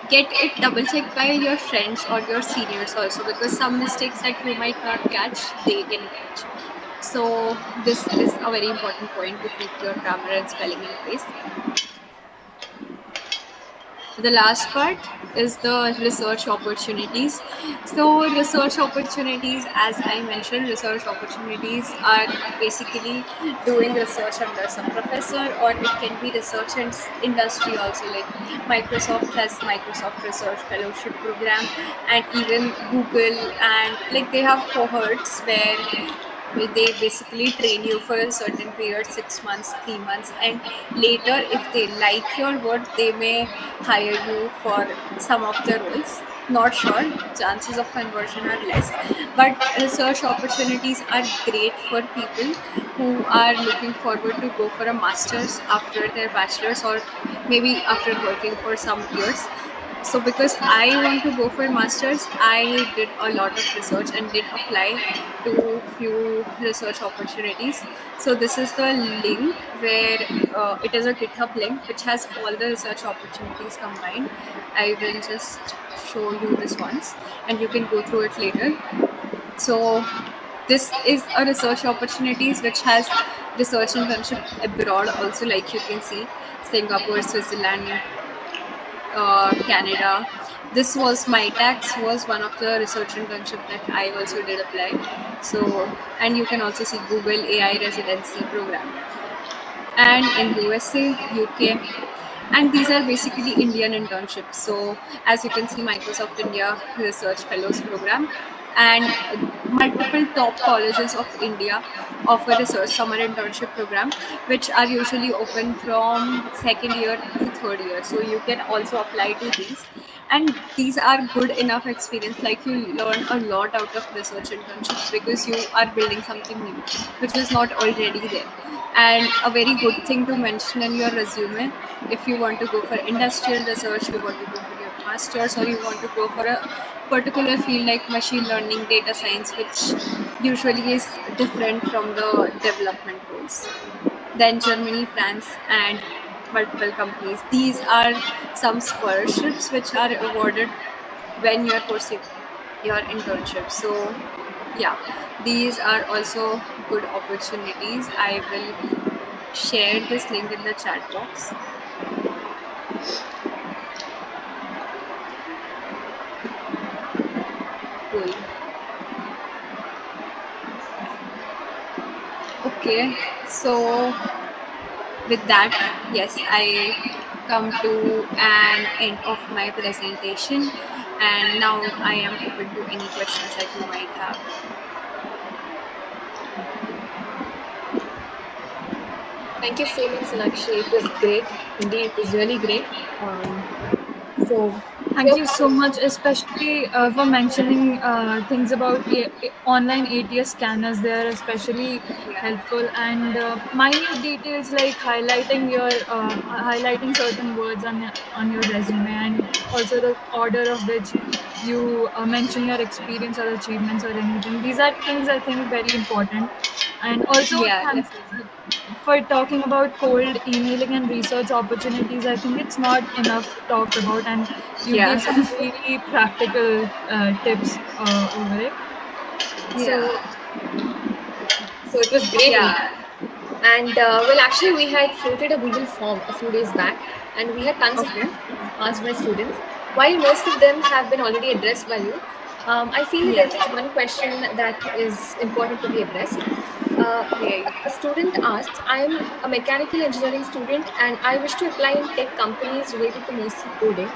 get it double checked by your friends or your seniors also, because some mistakes that you might not catch, they can catch. So this is a very important point, to keep your grammar and spelling in place. The last part is the research opportunities. So research opportunities, as I mentioned, research opportunities are basically doing research under some professor, or it can be research and industry also. Like Microsoft has Microsoft Research Fellowship Program, and even Google, and like they have cohorts where they basically train you for a certain period, 6 months, 3 months, and later if they like your work, they may hire you for some of the roles. Not sure, chances of conversion are less, but research opportunities are great for people who are looking forward to go for a master's after their bachelor's, or maybe after working for some years. So because I want to go for masters, I did a lot of research and did apply to few research opportunities. So this is the link where it is a GitHub link which has all the research opportunities combined. I will just show you this once and you can go through it later. So this is a research opportunities which has research internship abroad also, like you can see Singapore, Switzerland, Canada. This was my tax was one of the research internship that I also did apply. So, and you can also see Google AI residency program, and in USA, UK, and these are basically Indian internships. So as you can see, Microsoft India Research Fellows Program, and multiple top colleges of India offer research summer internship program, which are usually open from second year to third year. So you can also apply to these, and these are good enough experience. Like you learn a lot out of research internships because you are building something new, which is not already there. And a very good thing to mention in your resume, if you want to go for industrial research, you want to go for your masters, or you want to go for a particular field like machine learning, data science, which usually is different from the development roles. Then Germany, France, and multiple companies. These are some scholarships which are awarded when you are pursuing your internship. So yeah, these are also good opportunities. I will share this link in the chat box. Cool. Okay, so with that, yes, I come to an end of my presentation, and now I am open to any questions that you might have. Thank you so much, Sonakshi. It was great. Indeed, it was really great. So, Thank you so much, especially for mentioning things about online ATS scanners. They are especially Yeah. helpful, and minute details like highlighting certain words on your resume, and also the order of which you mention your experience or achievements or anything. These are things I think very important, and also Yeah, thanks definitely. for talking about cold emailing and research opportunities. I think it's not enough talked about, and you Yeah. gave some really practical tips over it. Yeah. so it was great. Yeah. And well, actually, we had floated a Google form a few days back, and we had tons of Okay. questions asked by students. While most of them have been already addressed by you, I feel that Yeah. there's one question that is important to be addressed. Yeah. A student asks, I am a mechanical engineering student and I wish to apply in tech companies related to mostly coding.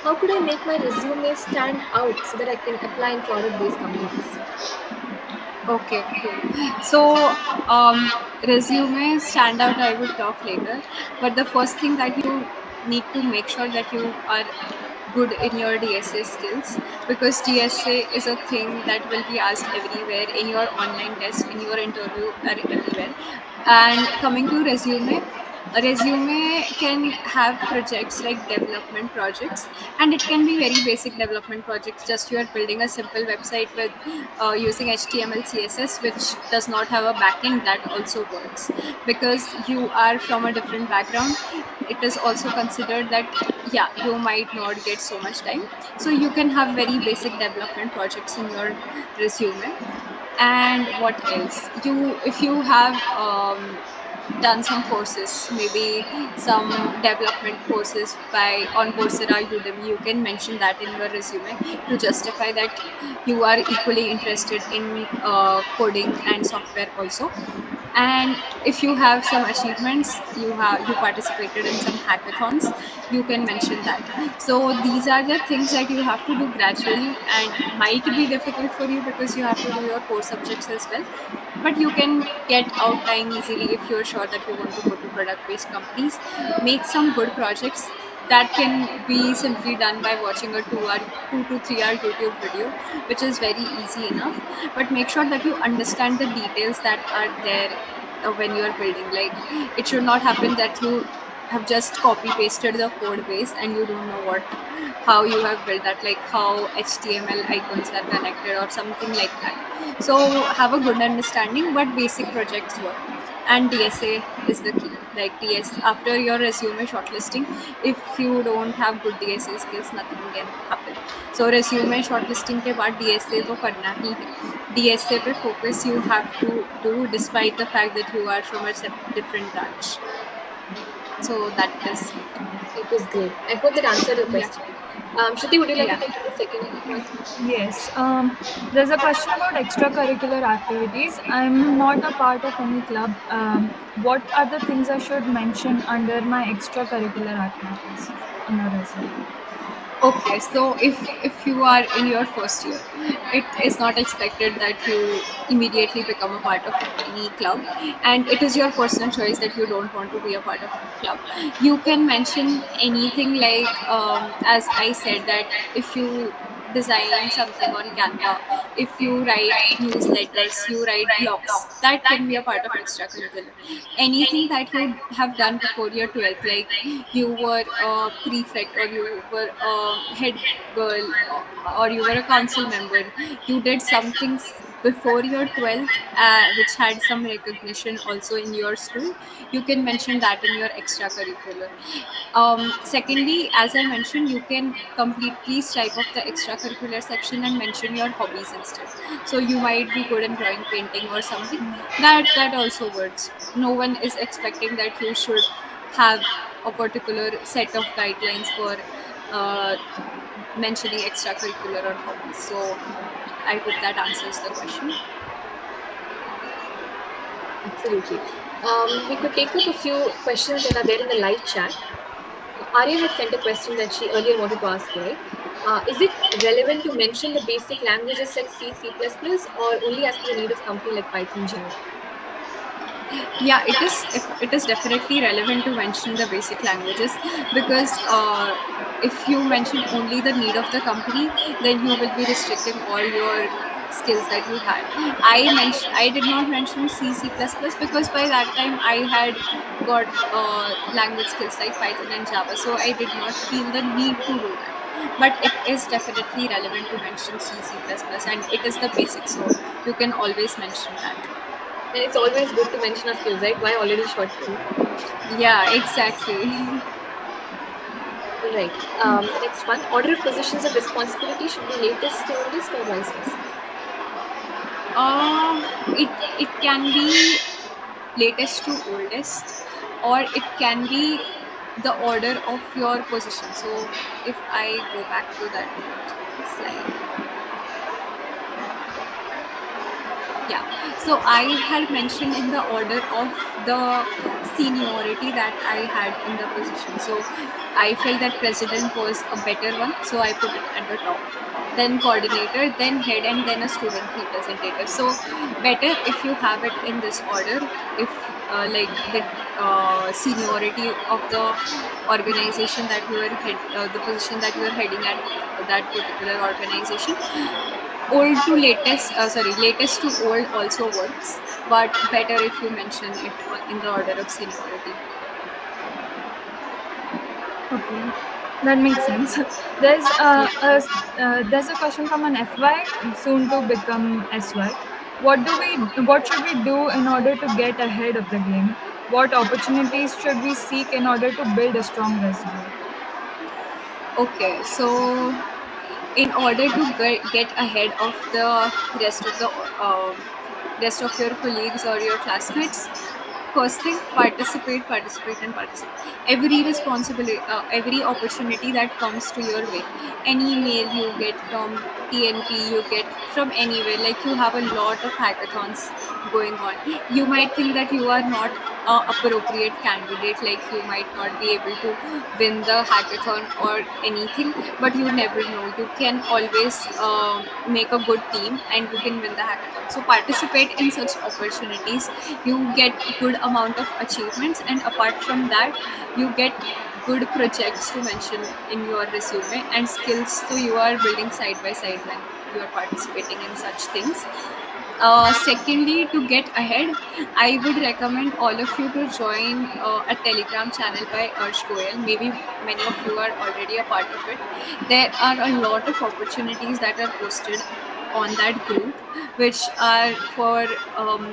How could I make my resume stand out so that I can apply in product based companies? Okay, cool. So, um, resume standout, I would talk later. But the first thing that you need to make sure that you are good in your DSA skills, because DSA is a thing that will be asked everywhere in your online test, in your interview, or everywhere. And coming to resume, a resume can have projects like development projects, and it can be very basic development projects. Just you are building a simple website with using HTML, CSS, which does not have a backend. That also works because you are from a different background. It is also considered that yeah, you might not get so much time, so you can have very basic development projects in your resume. And what else, you if you have done some courses, maybe some development courses by on Coursera, Udemy, you can mention that in your resume to justify that you are equally interested in coding and software also. And if you have some achievements, you participated in some hackathons, you can mention that. So these are the things that you have to do gradually and might be difficult for you because you have to do your core subjects as well, but you can get out time easily if you're sure that you want to go to product based companies. Make some good projects that can be simply done by watching a 2 to 3 hour YouTube video, which is very easy enough. But make sure that you understand the details that are there when you are building. Like, it should not happen that you have just copy pasted the code base and you don't know what how you have built that, like how HTML icons are connected or something like that. So have a good understanding, but basic projects work. And DSA is the key. Like DS, after your resume shortlisting, if you don't have good DSA skills, nothing can happen. So resume shortlisting के बाद DSA तो करना ही है. DSA पे focus you have to do despite the fact that you are from a different branch. So that is it. It was great. I hope that answered your Yeah. question. Shruti, would you like to Yeah. take the second one? Yes. There's a question about extracurricular activities. I'm not a part of any club. What are the things I should mention under my extracurricular activities in a resume? Okay, so if you are in your first year, it is not expected that you immediately become a part of any club, and it is your personal choice that you don't want to be a part of a club. You can mention anything like, as I said, that if you design something on Canva, if you write newsletters, you write blogs, that can be a part of extracurricular. Anything that you have done before your 12th, like you were a prefect or you were a head girl, or you were a council member, you did something before your 12th, which had some recognition also in your school, you can mention that in your extracurricular. Secondly, as I mentioned, you can completely stripe off the extracurricular section and mention your hobbies instead. So you might be good in drawing, painting, or something. That also works. No one is expecting that you should have a particular set of guidelines for uh, mentioning extracurricular or hobbies. So I hope that answers the question. Absolutely. We could take up a few questions that are there in the live chat. Arya had sent a question that she earlier wanted to ask you, right? Is it relevant to mention the basic languages like C, C++, or only as per the need of company like Python, Java? Yeah, it is. It is definitely relevant to mention the basic languages, because if you mention only the need of the company, then you will be restricting all your skills that you had. I did not mention C, C++, because by that time I had got language skills like Python and Java, so I did not feel the need to do that. But it is definitely relevant to mention C, C++, and it is the basic, so you can always mention that. And it's always good to mention our skills, right? Why already shortcut? Yeah, exactly. All right. The next one, order of positions of responsibility should be latest to oldest or vice versa? It can be latest to oldest, or it can be the order of your position. So if I go back to that slide, yeah, so I had mentioned in the order of the seniority that I had in the position. So I felt that president was a better one, so I put it at the top, then coordinator, then head, and then a student representative. So better if you have it in this order. If like the seniority of the organization that you are head, the position that you are heading at that particular organization, old to latest, sorry, latest to old also works, but better if you mention it in the order of seniority. Okay, that makes sense. There's a question from an FY soon to become SY. What should we do in order to get ahead of the game? What opportunities should we seek in order to build a strong resume? Okay, so in order to get ahead of the rest of the rest of your colleagues or your classmates, first thing, participate and participate. Every responsibility, every opportunity that comes to your way, any mail you get from TNP, you get from anywhere, like you have a lot of hackathons going on. You might think that you are not a appropriate candidate, like you might not be able to win the hackathon or anything, but you never know, you can always make a good team and you can win the hackathon. So participate in such opportunities, you get good amount of achievements, and apart from that you get good projects to mention in your resume, and skills so you are building side by side when you are participating in such things. Secondly, to get ahead, I would recommend all of you to join a Telegram channel by Arsh Goyal. Maybe many of you are already a part of it. There are a lot of opportunities that are posted on that group, which are for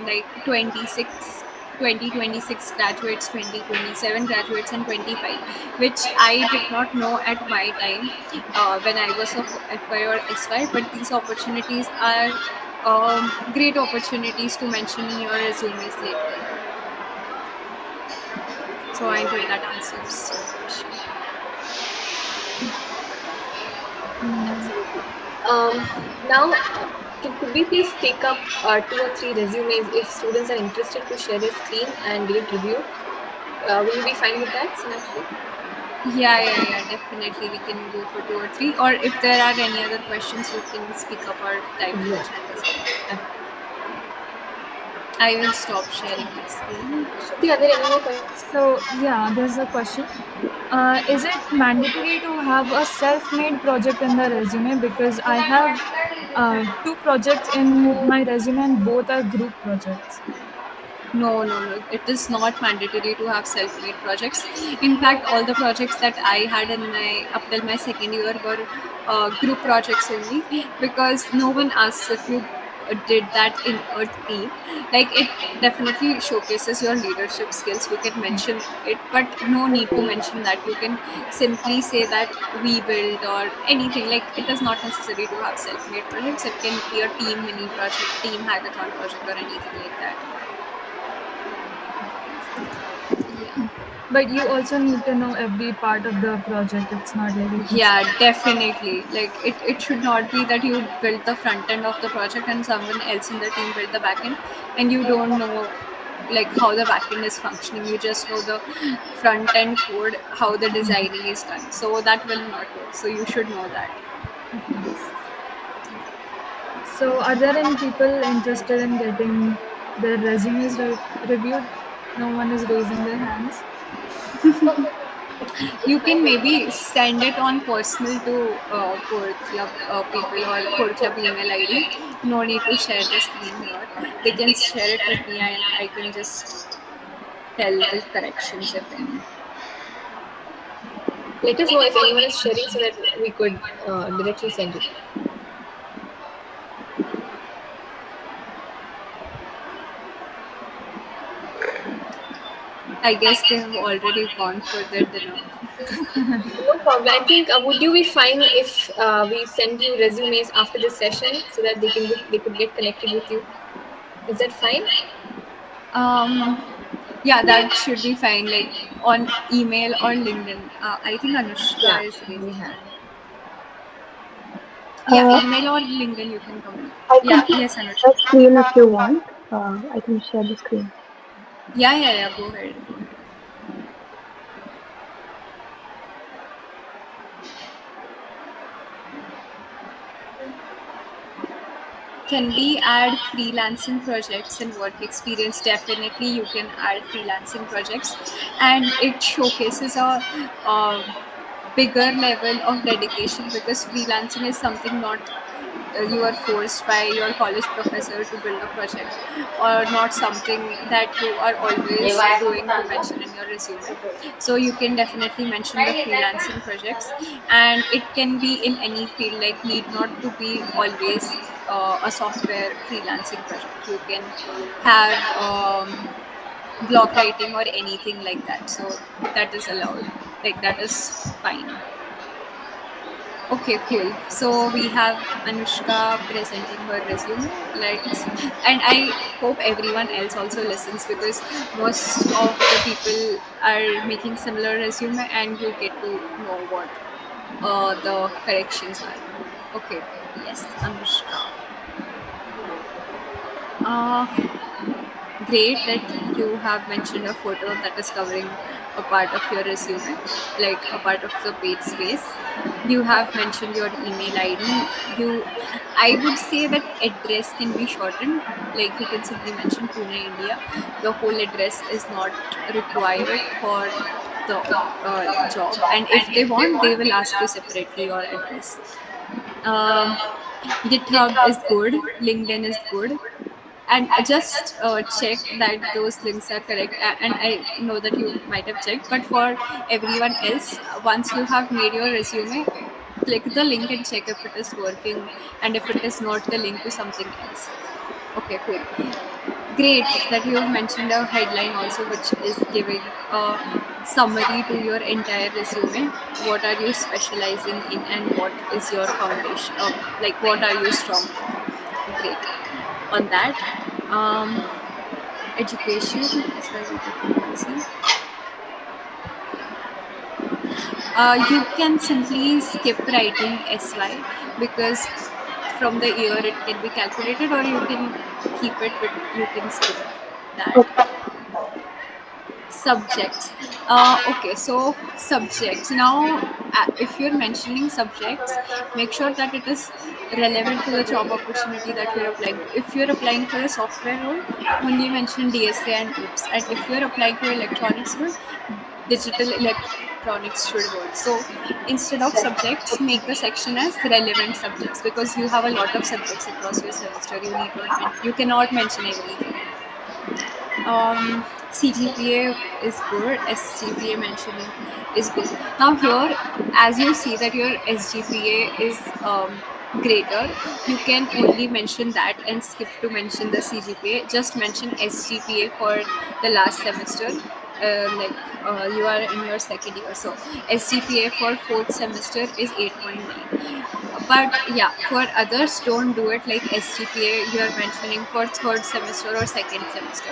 like 2026 graduates, 2027 graduates, and 25, which I did not know at my time when I was of FY or SY. But these opportunities are great opportunities to mention in your resumes later. So I hope that answers your question. Now, could we please take up 2 or 3 resumes if students are interested to share their screen and get it reviewed? Will you be fine with that, Sonakshi? Yeah, definitely. We can go for 2 or 3. Or if there are any other questions, you can speak up or type in the Yeah. chat as well. I will stop sharing my screen. Shruti, are there any more questions? So yeah, there's a question. Is it mandatory to have a self-made project in the resume? Because I have two projects in my resume and both are group projects. No. It is not mandatory to have self-made projects. In fact, all the projects that I had in my up till my second year were group projects only, because no one asks if you did that in a team. Like, it definitely showcases your leadership skills. You can mention it, but no need to mention that. You can simply say that we build or anything. Like, it is not necessary to have self-made projects. It can be a team mini project, team hackathon project, or anything like that. Yeah. But you also need to know every part of the project. It's not like you can Yeah, definitely. Like, it should not be that you build the front end of the project and someone else in the team build the back end, and you don't know like how the back end is functioning. You just know the front end code, how the designing is done. So that will not work. So you should know that. Of course. So, are there any people interested in getting their resumes reviewed? No one is raising their hands. You can maybe send it on personal to Core Club people or Core Club email ID. No need to share the screen here. They can share it with me and I can just tell the corrections if any. Let us know if anyone is sharing so that we could directly send it. I guess they have already gone for their dinner. No problem. I think would you be fine if we send you resumes after this session so that they could get connected with you? Is that fine? Yeah, that should be fine. Like on email or LinkedIn. I think Yeah, Anushka is we raising have. hand. Yeah, Uh, email or LinkedIn you can communicate. I Yeah, could yes, share Anushka. the screen if you want. I can share the screen. Yeah, yeah, yeah. Go ahead. Go ahead. Can we add freelancing projects and work experience? Definitely, you can add freelancing projects, and it showcases a bigger level of dedication because freelancing is something not you are forced by your college professor to build a project, or not something that you are always doing to mention in your resume. So you can definitely mention the freelancing projects, and it can be in any field, like need not to be always a software freelancing project. You can have blog writing or anything like that, so that is allowed, like that is fine. Okay, cool. So we have Anushka presenting her resume. Let's, and I hope everyone else also listens because most of the people are making similar resume, and you get to know what the corrections are. Okay, yes, Anushka. Uh, Great that you have mentioned a photo that is covering a part of your resume, like a part of the page space. You have mentioned your email ID. I would say that address can be shortened. Like you can simply mention Pune, India. The whole address is not required for the job, and if they want, they will ask you separately your address. Um, GitHub is good. LinkedIn is good, and just check that those links are correct. And I know that you might have checked, but for everyone else, once you have made your resume, click the link and check if it is working, and if it is not, the link to something else. Okay, cool. Great that you have mentioned a headline also, which is giving a summary to your entire resume. What are you specializing in, and what is your foundation, like what are you strong with? Great on that. um Education, that's why we're taking it easy. You can simply skip writing sy, because from the year it can be calculated, or you can keep it, but you can skip that. Okay. Subjects. Okay, so subjects. Now, if you're mentioning subjects, make sure that it is relevant to the job opportunity that you're applying to. If you're applying for a software role, only mention DSA and OOPS. And if you're applying for electronics role, digital electronics should hold. So instead of subjects, make the section as relevant subjects, because you have a lot of subjects across your semester. You cannot mention everything. CGPA is good. SGPA mentioning is good. Now here, as you see that your SGPA is greater, you can only mention that and skip to mention the CGPA. Just mention SGPA for the last semester. You are in your second year, so SGPA for fourth semester is 8.9. But yeah, for others, don't do it like SGPA you are mentioning for third semester or second semester.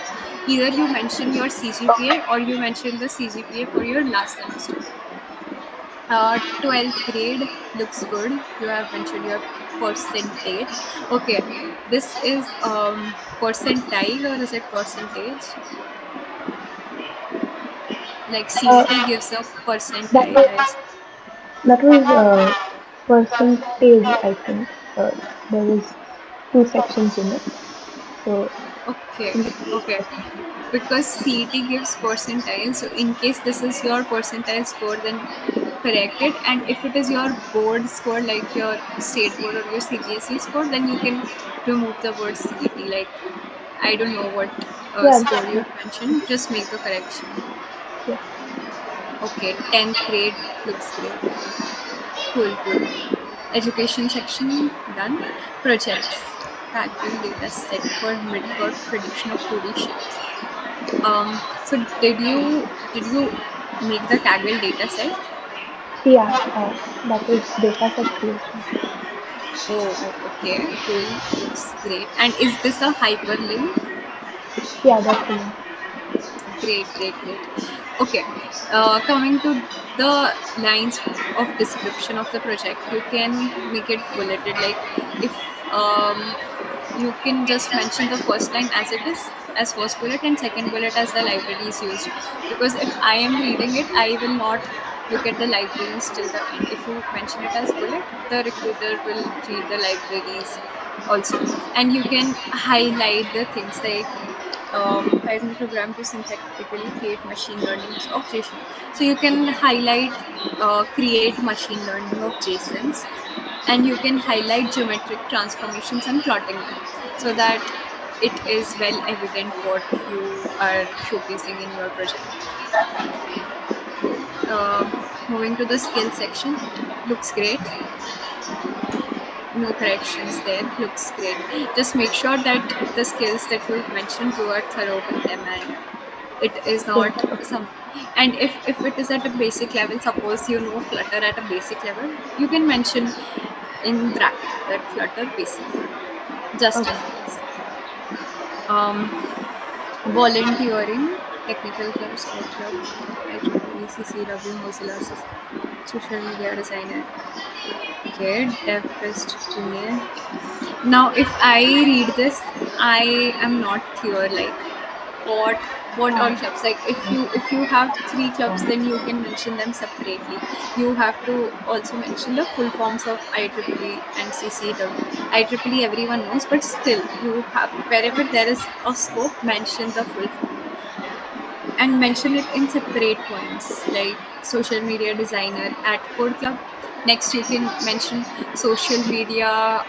Either you mention your CGPA or you mention the CGPA for your last semester. 12th grade looks good. You have mentioned your percentage. Okay, this is percentile, or is it percentage? Like Uh, CET gives a that percentile. was percentage. I think there was two sections in it. So Okay, okay. Because CET gives percentile, so in case this is your percentile score, then correct it. And if it is your board score, like your state board or your CBSE score, then you can remove the word CET. Like, I don't know what yeah, score you mentioned, just make the correction. yeah. Okay, 10th grade looks great. Cool, cool. Education section done. Projects. Kaggle data set for mid-curve prediction of 2D shapes. So did you make the Kaggle data set? Yeah, that was data set creation. Okay, cool. Looks great. And is this a hyperlink? Yeah, that's the one. Great. Okay, coming to the lines of description of the project, you can make it bulleted. Like if you can just mention the first line as it is, as first bullet, and second bullet as the library is used. Because if I am reading it, I will not look at the libraries till the end. If you mention it as bullet, the recruiter will read the libraries also. And you can highlight the things like Python program to synthetically create machine learning of JSON. So you can highlight create machine learning of JSONs, and you can highlight geometric transformations and plotting them, so that it is well evident what you are showcasing in your project. Uh, Moving to the skill section, looks great. No corrections there, looks great. Just make sure that the skills that you mentioned, you are thorough with them, and it is not some. And if it is at a basic level, suppose you know Flutter at a basic level, you can mention in bracket that Flutter basic, just in case. Volunteering, technical clubs, sport club, IEEE, CCW, Mozilla, social media designer. Okay, DevFest Pune. Now, if I read this, I am not clear. Like, what all clubs? Like, if you have 3 clubs, then you can mention them separately. You have to also mention the full forms of IEEE and CCW. IEEE everyone knows, but still, you have wherever there is a scope, mention the full form and mention it in separate points, like social media designer at Code Club. Next, you can mention social media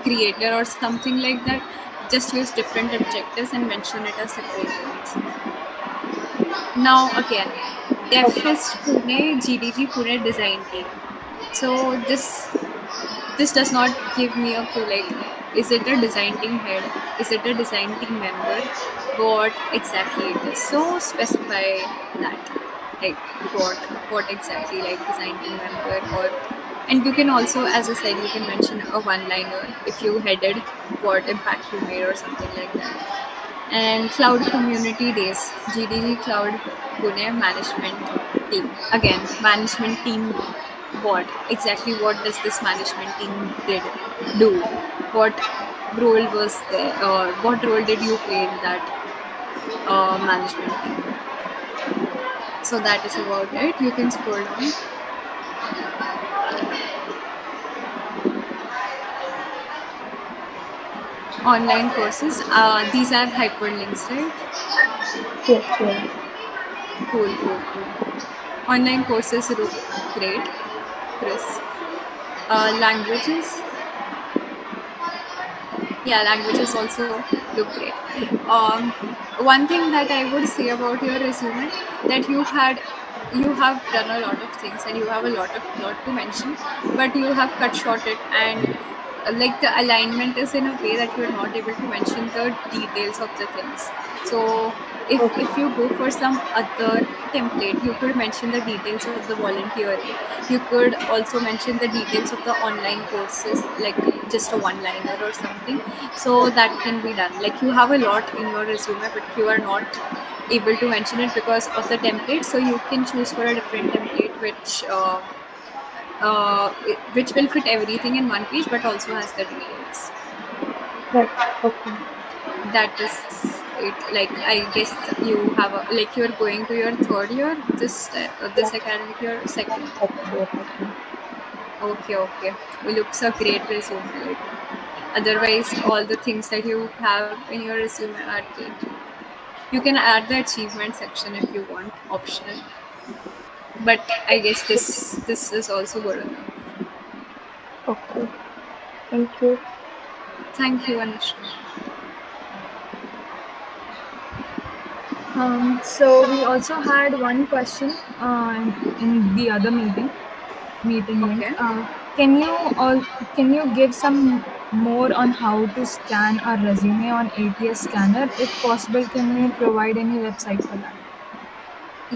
creator or something like that. Just use different adjectives and mention it as separate points. Now, again, DevFest Pune, GDG Pune design team. So this does not give me a clue. Like, is it a design team head? Is it a design team member? What exactly it is? So specify that, like what exactly, like design team member, or and you can also, as I said, you can mention a one-liner if you headed what impact you made or something like that. And cloud community days, GDG Cloud Pune management team. Again, management team, what exactly, what does this management team did do? What role was there, or what role did you play in that management team? So that is about it. You can scroll down. Online courses, these are hyperlinks, right? Yes. Cool. Online courses look great, Chris. Languages, yeah, languages also look great. Um, One thing that I would say about your resume, that you have done a lot of things and you have a lot to mention, but you have cut short it, and like the alignment is in a way that you are not able to mention the details of the things. So if you go for some other template, you could mention the details of the volunteering. You could also mention the details of the online courses, like just a one liner or something. So that can be done. Like, you have a lot in your resume, but you are not able to mention it because of the template. So you can choose for a different template which will fit everything in one page, but also has the details. Right. Okay. That is it. Like, I guess you have like, you're going to your third year this academic year, second. Okay. Okay. It looks a great resume. Like, otherwise, all the things that you have in your resume are great. You can add the achievement section if you want, optional. But I guess this is also good enough. Okay. Thank you. Thank you, Anushka. So we also had one question in the other meeting link. Okay. Can you give some more on how to scan a resume on ATS scanner? If possible, can you provide any website for that?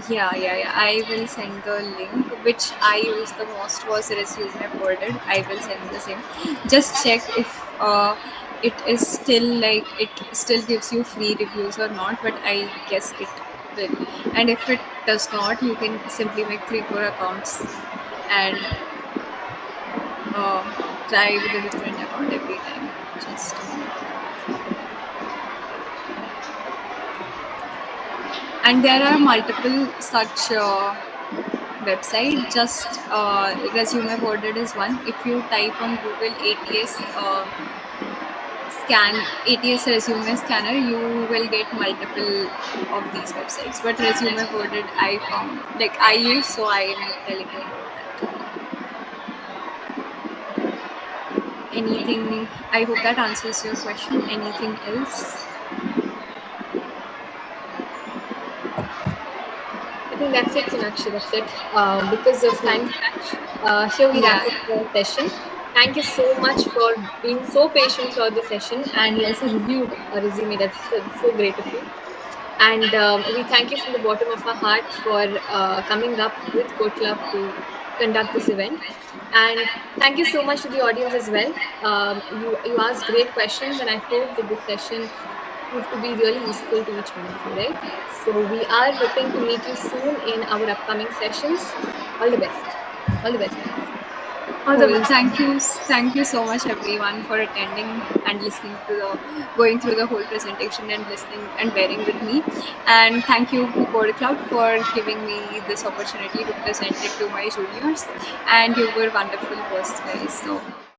Yeah. I will send the link. Which I used the most was Resume Boarded. I will send the same. Just check if it is still, like, it still gives you free reviews or not. But I guess will. And if it does not, you can simply make 3-4 accounts and try with a different account every time. Just a minute. And there are multiple such website. Just Resume Boarded is one. If you type on Google ATS resume scanner, you will get multiple of these websites. But Resume Boarded I found, like, I use, so I am telling you about that. Anything? I hope that answers your question. Anything else? I think that's it, Sonakshi. That's it. Because of time crunch, here we wrap up the session. Thank you so much for being so patient throughout the session, and you also reviewed a resume. That's so great of you. And we thank you from the bottom of our heart for coming up with Code Club to conduct this event. And thank you so much to the audience as well. You asked great questions, and I hope that this session proved to be really useful to each one of you, right? So we are hoping to meet you soon in our upcoming sessions. All the best. All the best. All the Cool. best. Thank you so much everyone for attending and listening to going through the whole presentation and listening and bearing with me. And thank you to Code Cloud for giving me this opportunity to present it to my juniors. And you were wonderful hosts, guys. So